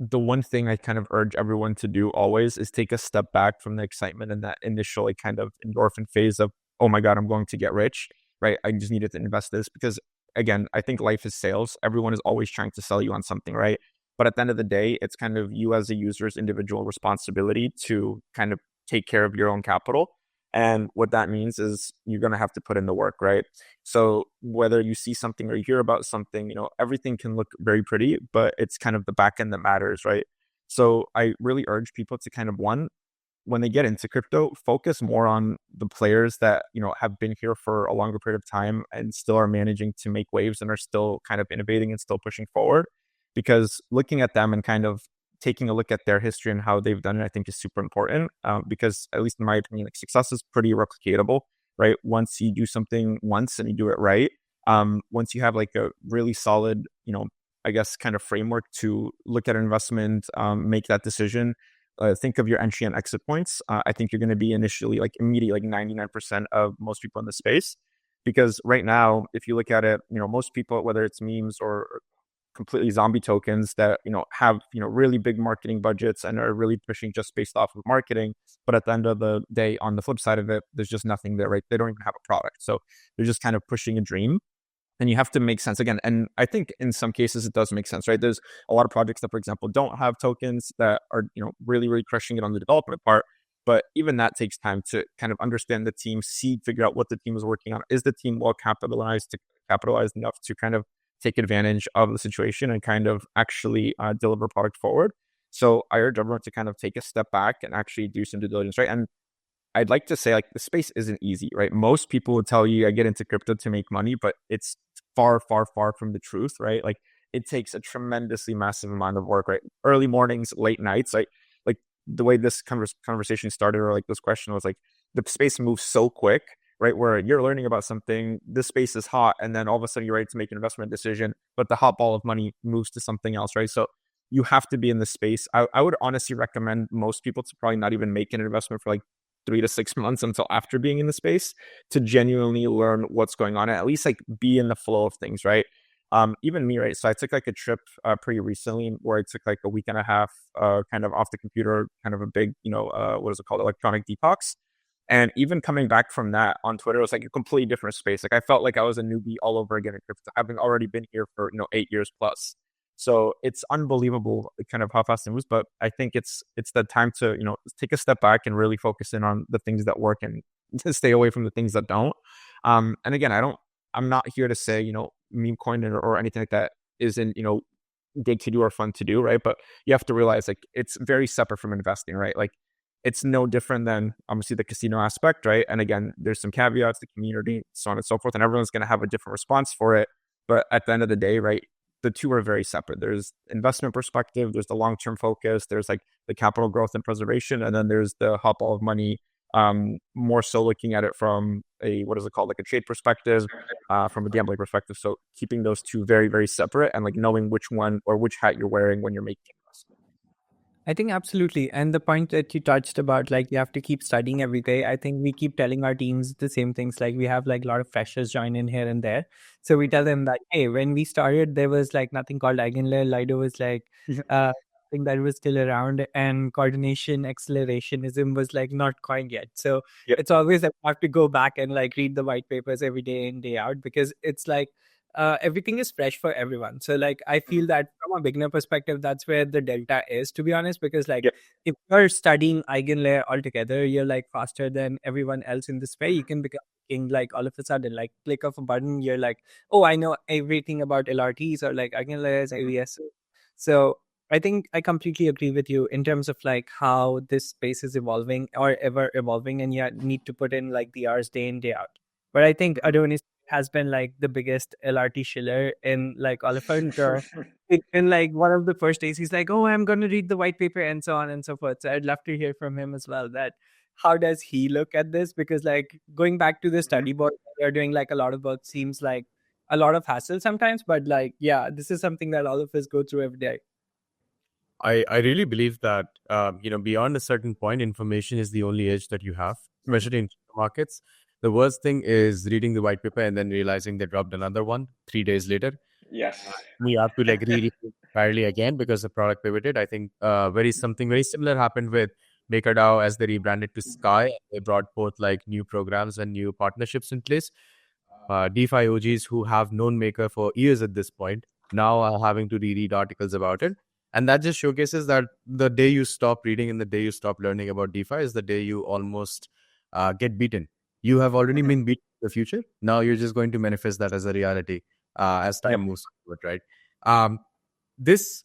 the one thing I kind of urge everyone to do always is take a step back from the excitement and that initial like kind of endorphin phase of, oh my God, I'm going to get rich, right? I just needed to invest this because again, I think life is sales. Everyone is always trying to sell you on something, right? But at the end of the day, it's kind of you as a user's individual responsibility to kind of take care of your own capital. And what that means is you're going to have to put in the work, right? So whether you see something or you hear about something, everything can look very pretty, but it's kind of the back end that matters, right? So I really urge people to kind of when they get into crypto, focus more on the players that, have been here for a longer period of time and still are managing to make waves and are still kind of innovating and still pushing forward. Because looking at them and kind of taking a look at their history and how they've done it, I think is super important. Because at least in my opinion, like success is pretty replicatable, right? Once you do something once and you do it right, once you have like a really solid, I guess kind of framework to look at an investment, make that decision, think of your entry and exit points. I think you're going to be initially like immediately like 99% of most people in the space. Because right now, if you look at it, most people, whether it's memes or completely zombie tokens that have really big marketing budgets and are really pushing just based off of marketing, but at the end of the day, on the flip side of it, there's just nothing there, right? They don't even have a product, so they're just kind of pushing a dream. And you have to make sense again. And I think in some cases it does make sense, right? There's a lot of projects that, for example, don't have tokens that are, really, really crushing it on the development part. But even that takes time to kind of understand the team, figure out what the team is working on. Is the team well capitalized enough to kind of take advantage of the situation and kind of actually deliver product forward? So I urge everyone to kind of take a step back and actually do some due diligence, right? And I'd like to say like the space isn't easy, right? Most people would tell you I get into crypto to make money, but it's far, far, far from the truth, right? Like it takes a tremendously massive amount of work, right? Early mornings, late nights, like the way this conversation started, or like this question was like the space moves so quick, right? Where you're learning about something, this space is hot, and then all of a sudden you're ready to make an investment decision, but the hot ball of money moves to something else, right? So you have to be in the space. I would honestly recommend most people to probably not even make an investment for like 3 to 6 months until after being in the space to genuinely learn what's going on and at least like be in the flow of things, right? Even me, right? So I took like a trip pretty recently where I took like a week and a half kind of off the computer, kind of a big, what is it called? Electronic detox. And even coming back from that on Twitter, it was like a completely different space. Like I felt like I was a newbie all over again in crypto, having already been here for, 8 years plus. So it's unbelievable kind of how fast it moves. But I think it's the time to, take a step back and really focus in on the things that work and to stay away from the things that don't. And again, I'm not here to say, meme coin or anything like that isn't, good to do or fun to do, right? But you have to realize like it's very separate from investing, right? Like it's no different than obviously the casino aspect, right? And again, there's some caveats, the community, so on and so forth, and everyone's going to have a different response for it. But at the end of the day, right, the two are very separate. There's investment perspective, there's the long-term focus, there's like the capital growth and preservation, and then there's the hot ball of money, more so looking at it from a, what is it called, like a trade perspective, from a gambling perspective. So keeping those two very, very separate and like knowing which one or which hat you're wearing when you're making investment.
I think absolutely. And the point that you touched about, like, you have to keep studying every day. I think we keep telling our teams the same things. Like, we have like a lot of freshers join in here and there. So we tell them that, hey, when we started, there was like nothing called Eigenlayer. Lido was like, thing that was still around, and coordination accelerationism was like not coined yet. So it's always that I have to go back and like read the white papers every day in, day out, because it's like, everything is fresh for everyone. So like I feel that from a beginner perspective, that's where the delta is, to be honest, because like if you're studying Eigenlayer altogether, you're like faster than everyone else in this way. You can become thinking, like all of a sudden, like click of a button, you're like, oh, I know everything about LRTs or like eigenlayers, AVS. So I think I completely agree with you in terms of like how this space is evolving or ever evolving, and you need to put in like the hours day in, day out. But I think Adonis has been like the biggest LRT shiller in like all of our intro. In like one of the first days, he's like, "Oh, I'm going to read the white paper and so on and so forth." So I'd love to hear from him as well. That how does he look at this? Because like going back to the study board, they're doing like a lot of work seems like a lot of hassle sometimes, but like yeah, this is something that all of us go through every day.
I really believe that beyond a certain point, information is the only edge that you have, especially in markets. The worst thing is reading the white paper and then realizing they dropped another one 3 days later.
Yes.
We have to like read it entirely again because the product pivoted. I think something very similar happened with MakerDAO as they rebranded to Sky. They brought both like new programs and new partnerships in place. DeFi OGs who have known Maker for years at this point now are having to reread articles about it. And that just showcases that the day you stop reading and the day you stop learning about DeFi is the day you almost get beaten. You have already been beaten in the future. Now you're just going to manifest that as a reality as time moves forward, right? This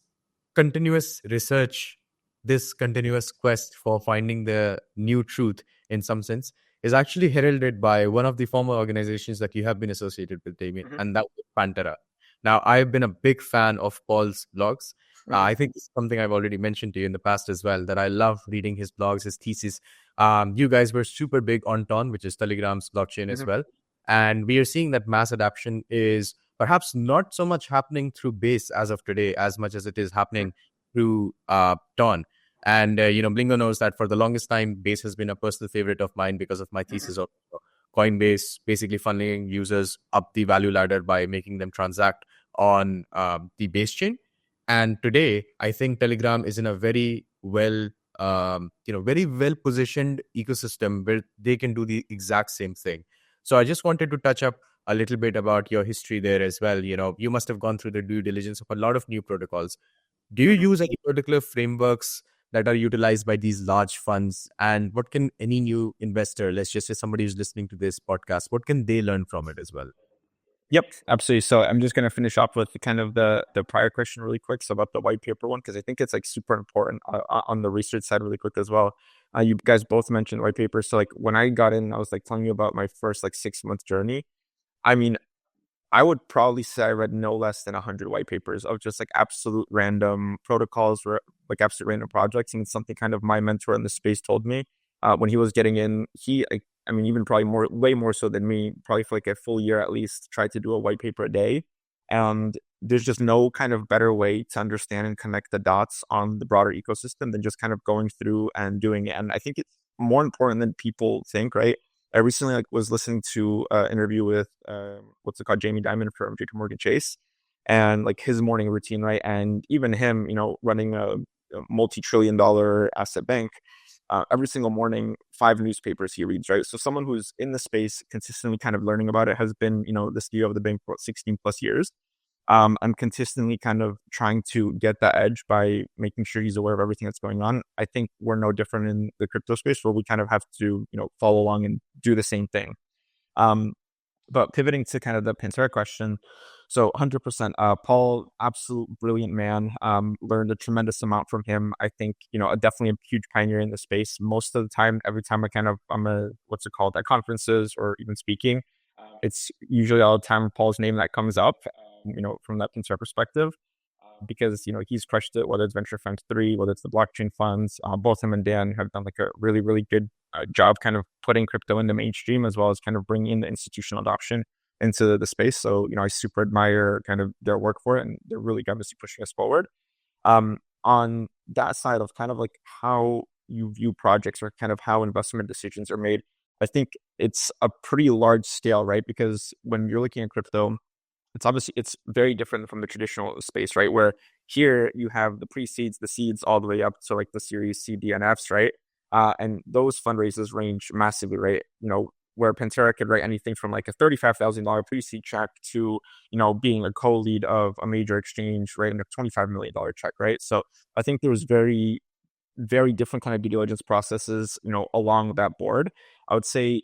continuous research, this continuous quest for finding the new truth in some sense is actually heralded by one of the former organizations that you have been associated with, Damien, and that was Pantera. Now, I've been a big fan of Paul's blogs. I think this is something I've already mentioned to you in the past as well, that I love reading his blogs, his thesis. You guys were super big on Ton, which is Telegram's blockchain as well. And we are seeing that mass adoption is perhaps not so much happening through Base as of today, as much as it is happening through Ton. And, Blingo knows that for the longest time, Base has been a personal favorite of mine because of my thesis of Coinbase basically funneling users up the value ladder by making them transact on the Base chain. And today, I think Telegram is in a very very well positioned ecosystem where they can do the exact same thing. So I just wanted to touch up a little bit about your history there as well. You must have gone through the due diligence of a lot of new protocols. Do you use any particular frameworks that are utilized by these large funds? And what can any new investor, let's just say somebody who's listening to this podcast, what can they learn from it as well?
Yep, absolutely. So I'm just going to finish off with kind of the prior question really quick. So about the white paper one, because I think it's like super important on the research side really quick as well. You guys both mentioned white paper. So like when I got in, I was like telling you about my first like 6-month journey. I mean, I would probably say I read no less than 100 white papers of just like absolute random protocols, like absolute random projects. And it's something kind of my mentor in the space told me when he was getting in. I mean, even probably way more so than me, probably for like a full year at least, tried to do a white paper a day. And there's just no kind of better way to understand and connect the dots on the broader ecosystem than just kind of going through and doing it. And I think it's more important than people think, right? I recently was listening to an interview with Jamie Dimon from JP Morgan Chase, and like his morning routine, right? And even him, running a multi-trillion-dollar asset bank, every single morning, 5 newspapers he reads, right? So someone who's in the space consistently kind of learning about it, has been, the CEO of the bank for 16 plus years. I'm consistently kind of trying to get that edge by making sure he's aware of everything that's going on. I think we're no different in the crypto space where we kind of have to, follow along and do the same thing. But pivoting to kind of the Pantera question. So 100%, Paul, absolute brilliant man. Learned a tremendous amount from him. I think, definitely a huge pioneer in the space. Most of the time, every time I'm at conferences or even speaking, it's usually all the time Paul's name that comes up, from that Pantera perspective, because, he's crushed it, whether it's Venture Fund 3, whether it's the blockchain funds. Both him and Dan have done like a really, really good job kind of putting crypto in the mainstream, as well as kind of bringing in the institutional adoption into the space. So, I super admire kind of their work for it, and they're really obviously pushing us forward. On that side of kind of like how you view projects or kind of how investment decisions are made, I think it's a pretty large scale, right? Because when you're looking at crypto, it's very different from the traditional space, right? Where here you have the pre-seeds, the seeds, all the way up to like the series C, D, and Fs, right? And those fundraisers range massively, right? Where Pantera could write anything from like a $35,000 pre-seed check to, being a co-lead of a major exchange, writing a $25 million check, right? So I think there was very, very different kind of due diligence processes, along that board. I would say,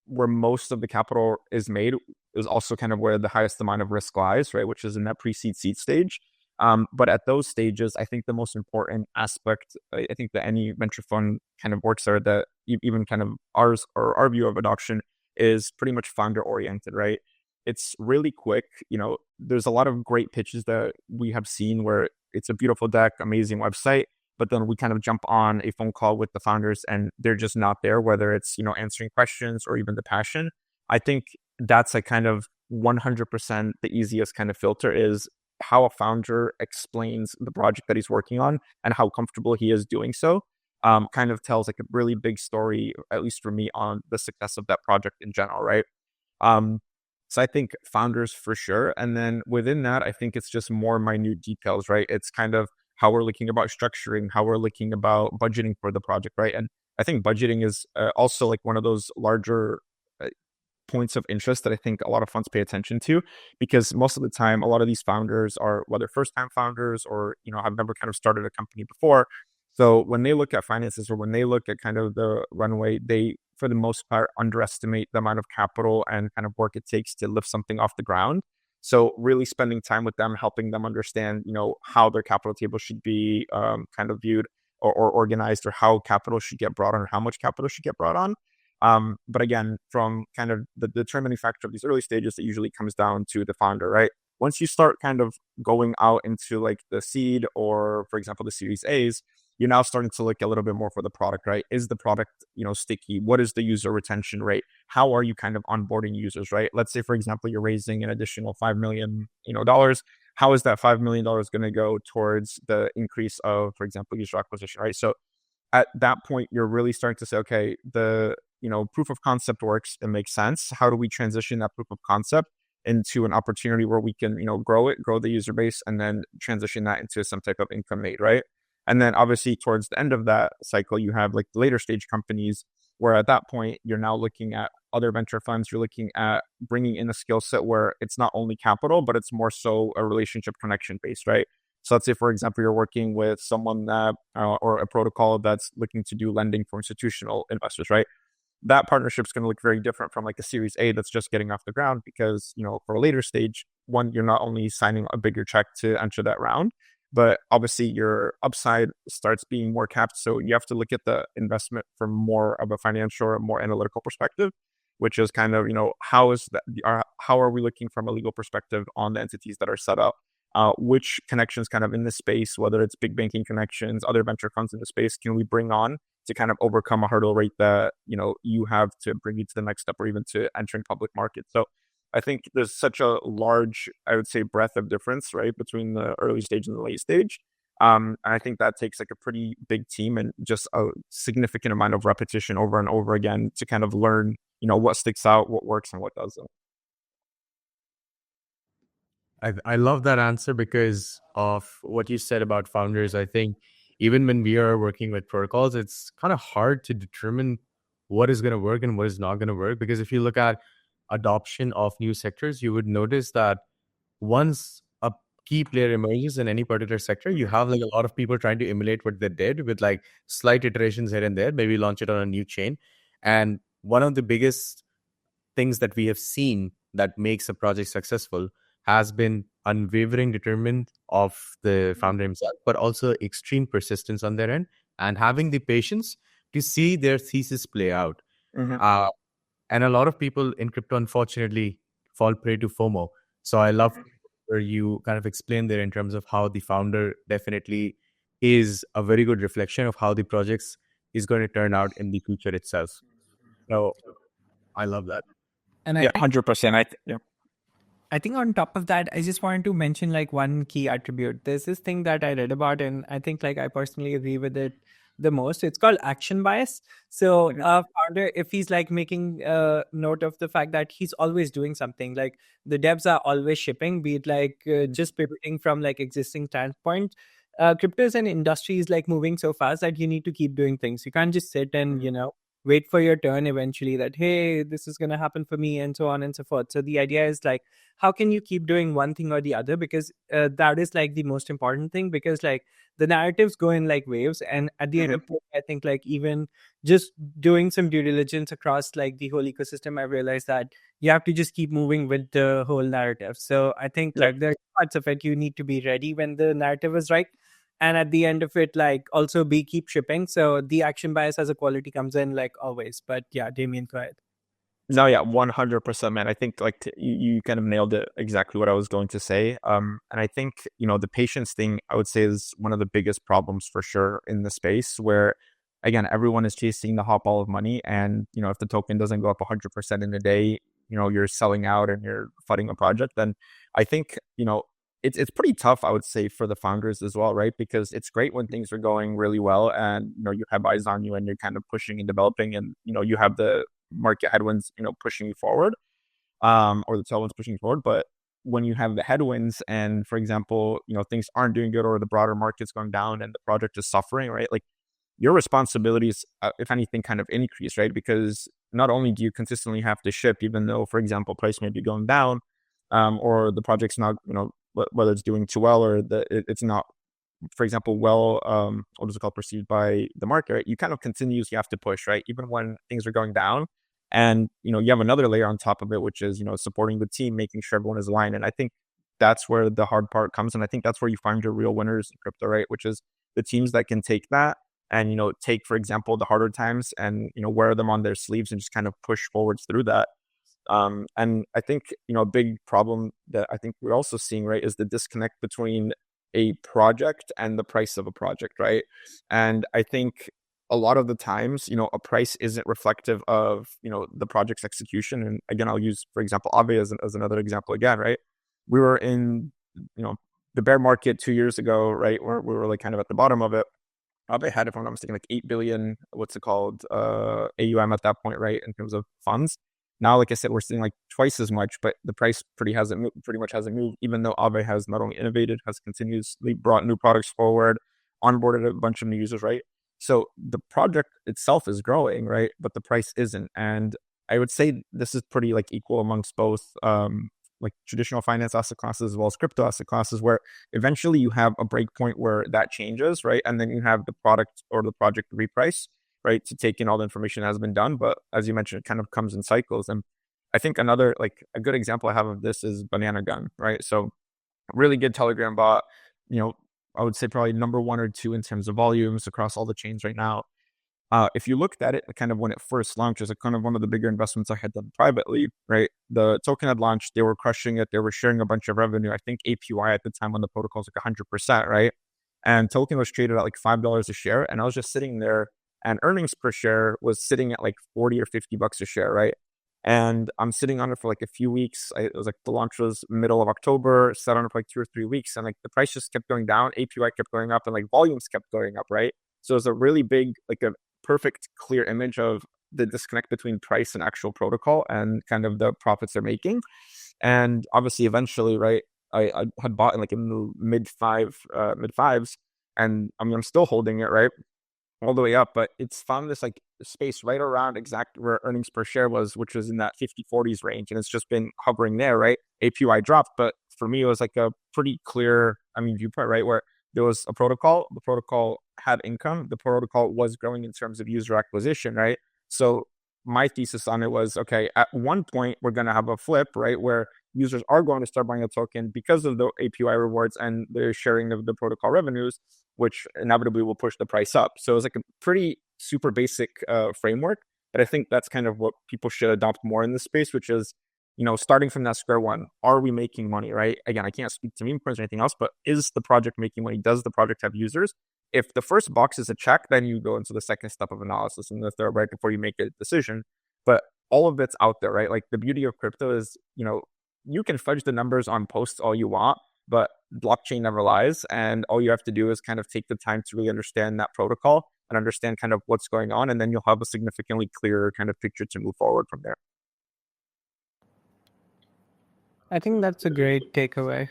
where most of the capital is made is also kind of where the highest amount of risk lies, right? Which is in that pre-seed seed stage. But at those stages, I think the most important aspect, I think that any venture fund kind of works are that even kind of ours or our view of adoption is pretty much founder oriented, right? It's really quick. There's a lot of great pitches that we have seen where it's a beautiful deck, amazing website, but then we kind of jump on a phone call with the founders and they're just not there, whether it's, answering questions or even the passion. I think that's a kind of 100% the easiest kind of filter is how a founder explains the project that he's working on and how comfortable he is doing so. Kind of tells like a really big story, at least for me, on the success of that project in general, right? So I think founders for sure. And then within that, I think it's just more minute details, right? It's kind of how we're looking about structuring, how we're looking about budgeting for the project, right? And I think budgeting is also like one of those larger points of interest that I think a lot of funds pay attention to, because most of the time, a lot of these founders are whether first-time founders or, have never kind of started a company before. So when they look at finances or when they look at kind of the runway, they, for the most part, underestimate the amount of capital and kind of work it takes to lift something off the ground. So really spending time with them, helping them understand, how their capital table should be kind of viewed or organized, or how capital should get brought on, or how much capital should get brought on. But again, from kind of the determining factor of these early stages, it usually comes down to the founder, right? Once you start kind of going out into like the seed or, for example, the Series A's, you're now starting to look a little bit more for the product, right? Is the product, sticky? What is the user retention rate? How are you kind of onboarding users, right? Let's say, for example, you're raising an additional $5 million, dollars. How is that $5 million going to go towards the increase of, for example, user acquisition, right? So at that point, you're really starting to say, okay, the proof of concept works. It makes sense. How do we transition that proof of concept into an opportunity where we can, grow the user base, and then transition that into some type of income made, right? And then obviously towards the end of that cycle, you have like the later stage companies where at that point, you're now looking at other venture funds. You're looking at bringing in a skill set where it's not only capital, but it's more so a relationship connection based, right? So let's say, for example, you're working with someone that, or a protocol that's looking to do lending for institutional investors, right? That partnership is going to look very different from like a Series A that's just getting off the ground, because, for a later stage, one, you're not only signing a bigger check to enter that round, but obviously your upside starts being more capped. So you have to look at the investment from more of a financial or more analytical perspective, which is kind of, how are we looking from a legal perspective on the entities that are set up? Which connections kind of in this space, whether it's big banking connections, other venture funds in the space, can we bring on to kind of overcome a hurdle rate that, you have to bring you to the next step or even to entering public markets. So I think there's such a large, I would say, breadth of difference, right, between the early stage and the late stage. And I think that takes like a pretty big team and just a significant amount of repetition over and over again to kind of learn, what sticks out, what works, and what doesn't.
I love that answer because of what you said about founders. I think even when we are working with protocols, it's kind of hard to determine what is going to work and what is not going to work. Because if you look at adoption of new sectors, you would notice that once a key player emerges in any particular sector, you have like a lot of people trying to emulate what they did with like slight iterations here and there, maybe launch it on a new chain. And one of the biggest things that we have seen that makes a project successful has been unwavering determination of the founder himself, but also extreme persistence on their end and having the patience to see their thesis play out.
Mm-hmm.
And a lot of people in crypto, unfortunately, fall prey to FOMO. So I love where you kind of explain there in terms of how the founder definitely is a very good reflection of how the projects is going to turn out in the future itself. So I love that.
And
Yeah, 100%.
I think on top of that, I just wanted to mention like one key attribute. There's this thing that I read about, and I think like I personally agree with it the most. It's called action bias. So a founder, if he's like making a note of the fact that he's always doing something, like the devs are always shipping, be it like just pivoting from like existing standpoint. Crypto as an industry is like moving so fast that you need to keep doing things. You can't just sit and, wait for your turn eventually, that hey, this is going to happen for me, and so on and so forth. So the idea is like, how can you keep doing one thing or the other, because that is like the most important thing, because like the narratives go in like waves, and at the end of it, I think like even just doing some due diligence across like the whole ecosystem, I realized that you have to just keep moving with the whole narrative. So I think
Yep.
like there are parts of it you need to be ready when the narrative is right, and at the end of it, like also be keep shipping. So the action bias as a quality comes in like always. But yeah, Damien, go ahead.
No, yeah, 100%, man. I think like you kind of nailed it exactly what I was going to say. And I think, the patience thing, I would say, is one of the biggest problems for sure in the space where, again, everyone is chasing the hot ball of money. And, if the token doesn't go up 100% in a day, you're selling out and you're flooding a project, then I think, it's pretty tough, I would say, for the founders as well, right? Because it's great when things are going really well and, you have eyes on you and you're kind of pushing and developing and, you have the market headwinds, pushing you forward, or the tailwinds pushing you forward. But when you have the headwinds and, for example, things aren't doing good or the broader market's going down and the project is suffering, right? Like your responsibilities, if anything, kind of increase, right? Because not only do you consistently have to ship, even though, for example, price may be going down, or the project's not, whether it's doing too well or it's not, for example, what is it called, perceived by the market, right? You kind of continuously have to push, right? Even when things are going down. And, you have another layer on top of it, which is, supporting the team, making sure everyone is aligned. And I think that's where the hard part comes. And I think that's where you find your real winners in crypto, right? Which is the teams that can take that and, take, for example, the harder times and, wear them on their sleeves and just kind of push forwards through that. And I think, a big problem that I think we're also seeing, right, is the disconnect between a project and the price of a project, right? And I think a lot of the times, a price isn't reflective of, the project's execution. And again, I'll use, for example, Aave as another example again, right? We were in, the bear market 2 years ago, right? Where we were like kind of at the bottom of it. Aave had, if I'm not mistaken, like 8 billion, AUM at that point, right? In terms of funds. Now, like I said, we're seeing like twice as much, but the price pretty much hasn't moved, even though Aave has not only innovated, has continuously brought new products forward, onboarded a bunch of new users, right? So the project itself is growing, right? But the price isn't. And I would say this is pretty like equal amongst both like traditional finance asset classes as well as crypto asset classes, where eventually you have a break point where that changes, right? And then you have the product or the project reprice, right, to take in all the information that has been done. But as you mentioned, it kind of comes in cycles. And I think another, like a good example I have of this is Banana Gun, right? So really good Telegram bot, I would say probably number 1 or 2 in terms of volumes across all the chains right now. If you looked at it kind of when it first launched, as a kind of one of the bigger investments I had done privately, right? The token had launched, they were crushing it, they were sharing a bunch of revenue. I think APY at the time on the protocol was like 100%, right? And token was traded at like $5 a share. And I was just sitting there and earnings per share was sitting at like 40 or $50 a share, right? And I'm sitting on it for like a few weeks. It was like the launch was middle of October, sat on it for like 2 or 3 weeks. And like the price just kept going down, APY kept going up, and like volumes kept going up, right? So it's a really big, like a perfect, clear image of the disconnect between price and actual protocol and kind of the profits they're making. And obviously, eventually, right, I had bought in like in the mid fives, and I mean, I'm still holding it, right, all the way up, but it's found this like space right around exact where earnings per share was, which was in that 50-40s range. And it's just been hovering there, right? APY dropped, but for me, it was like a pretty clear, viewpoint, right? Where there was a protocol, the protocol had income, the protocol was growing in terms of user acquisition, right? So my thesis on it was, okay, at one point, we're going to have a flip, right? Where users are going to start buying a token because of the APY rewards and the sharing of the protocol revenues, which inevitably will push the price up. So it's like a pretty super basic framework. But I think that's kind of what people should adopt more in this space, which is, starting from that square one, are we making money, right? Again, I can't speak to meme coins or anything else, but is the project making money? Does the project have users? If the first box is a check, then you go into the second step of analysis and the third, right, before you make a decision. But all of it's out there, right? Like the beauty of crypto is, you can fudge the numbers on posts all you want, but blockchain never lies. And all you have to do is kind of take the time to really understand that protocol and understand kind of what's going on. And then you'll have a significantly clearer kind of picture to move forward from there.
I think that's a great takeaway.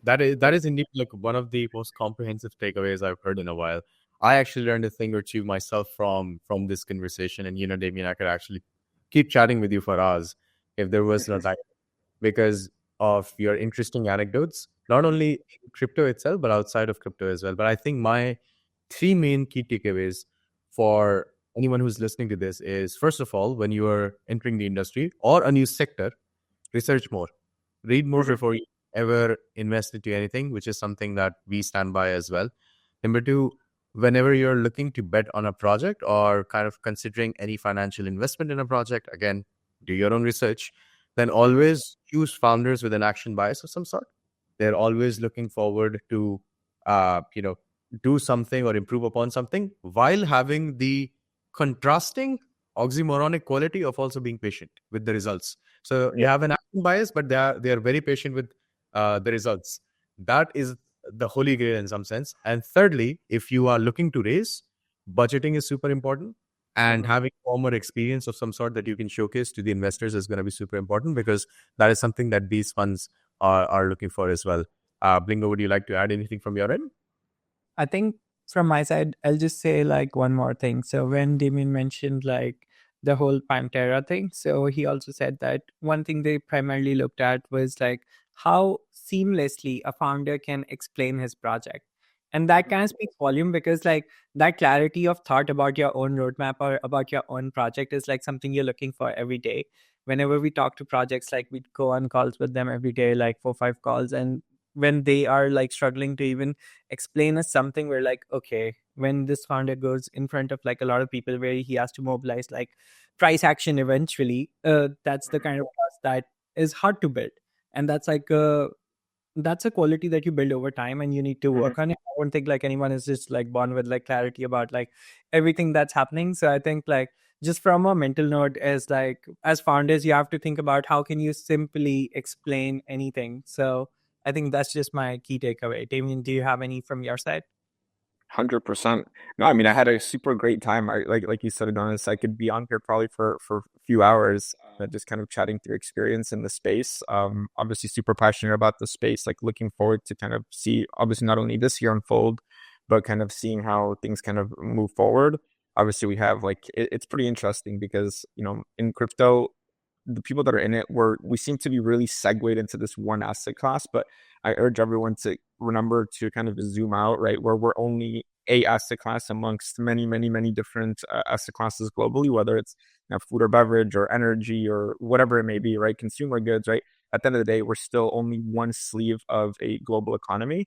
That is indeed like one of the most comprehensive takeaways I've heard in a while. I actually learned a thing or two myself from this conversation. And Damien, I could actually keep chatting with you for hours if there was no time, because of your interesting anecdotes, not only in crypto itself, but outside of crypto as well. But I think my three main key takeaways for anyone who's listening to this is, first of all, when you are entering the industry or a new sector, research more, read more before you ever invest into anything, which is something that we stand by as well. Number two, whenever you're looking to bet on a project or kind of considering any financial investment in a project, again, do your own research. Then always choose founders with an action bias of some sort. They're always looking forward to, you know, do something or improve upon something while having the contrasting oxymoronic quality of also being patient with the results. So they have an action bias, but they are very patient with the results. That is the holy grail in some sense. And thirdly, if you are looking to raise, budgeting is super important, and having former experience of some sort that you can showcase to the investors is going to be super important, because that is something that these funds are looking for as well. Blingo, would you like to add anything from your end?
I think from my side, I'll just say like one more thing. So when Damien mentioned like the whole Pantera thing, so he also said that one thing they primarily looked at was like how seamlessly a founder can explain his project. And that kind of speaks volume, because like that clarity of thought about your own roadmap or about your own project is like something you're looking for every day. Whenever we talk to projects, like we go on calls with them every day, like 4 5 calls, and when they are like struggling to even explain us something, we're like, okay, when this founder goes in front of like a lot of people where he has to mobilize like price action eventually, that's the kind of trust that is hard to build. And that's a quality that you build over time, and you need to work on it. I don't think like anyone is just like born with like clarity about like everything that's happening. So I think like just from a mental note, as like as founders, you have to think about how can you simply explain anything. So I think that's just my key takeaway. Damien, do you have any from your side?
100%. No, I mean, I had a super great time. I like you said, Adonis, I could be on here probably for a few hours, just kind of chatting through experience in the space. Obviously super passionate about the space, like looking forward to kind of see, obviously not only this year unfold, but kind of seeing how things kind of move forward. Obviously we have like, it's pretty interesting because, in crypto, the people that are in it, we seem to be really segued into this one asset class, but I urge everyone to remember to kind of zoom out, right? Where we're only a asset class amongst many, many, many different asset classes globally, whether it's food or beverage or energy or whatever it may be, right? Consumer goods, right? At the end of the day, we're still only one sleeve of a global economy.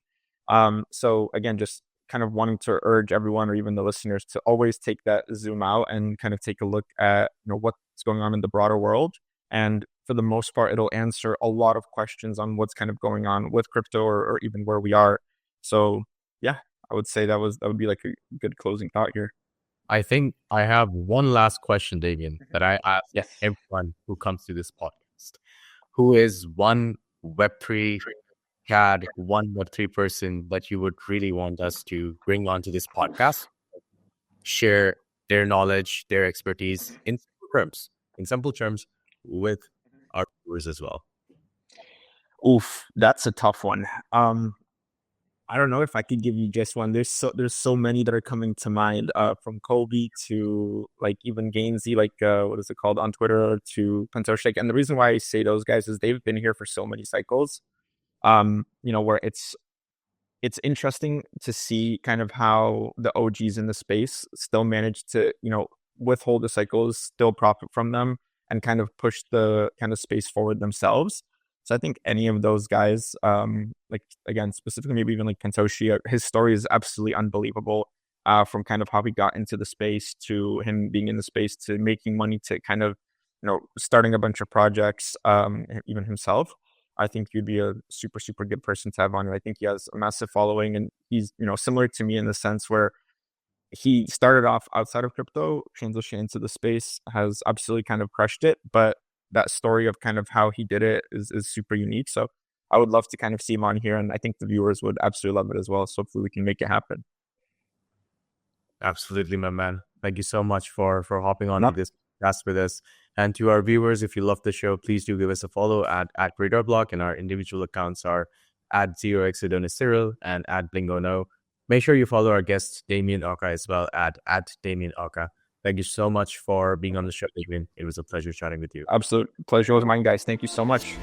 So again, just kind of wanting to urge everyone or even the listeners to always take that zoom out and kind of take a look at what's going on in the broader world. And for the most part, it'll answer a lot of questions on what's kind of going on with crypto or even where we are. So yeah, I would say that would be like a good closing thought here.
I think I have one last question, Damien, that I ask
Yes.
everyone who comes to this podcast. Who is one Web3 CAD, one Web3 person that you would really want us to bring onto this podcast, share their knowledge, their expertise in simple terms with our viewers as well?
Oof, that's a tough one. I don't know if I could give you just one. There's so many that are coming to mind, from Kobe to like even Gainsey, like what is it called on Twitter, to Penta. And the reason why I say those guys is they've been here for so many cycles. Where it's interesting to see kind of how the OGs in the space still manage to, withhold the cycles, still profit from them, and kind of push the kind of space forward themselves. So I think any of those guys, like again, specifically maybe even like Pentoshi, his story is absolutely unbelievable. From kind of how he got into the space to him being in the space to making money to kind of, starting a bunch of projects, even himself. I think you'd be a super, super good person to have on. I think he has a massive following, and he's, similar to me in the sense where he started off outside of crypto, transitioned into the space, has absolutely kind of crushed it. But that story of kind of how he did it is super unique. So I would love to kind of see him on here, and I think the viewers would absolutely love it as well. So hopefully we can make it happen.
Absolutely, my man. Thank you so much for hopping on to this podcast with us. And to our viewers, if you love the show, please do give us a follow at RadarBlock, and our individual accounts are at 0xAdonisCyril and at BlingoNo. Make sure you follow our guest, Damian Owca, as well at Damian Owca. Thank you so much for being on the show, Damian. It was a pleasure chatting with you.
Absolute pleasure was mine, guys. Thank you so much.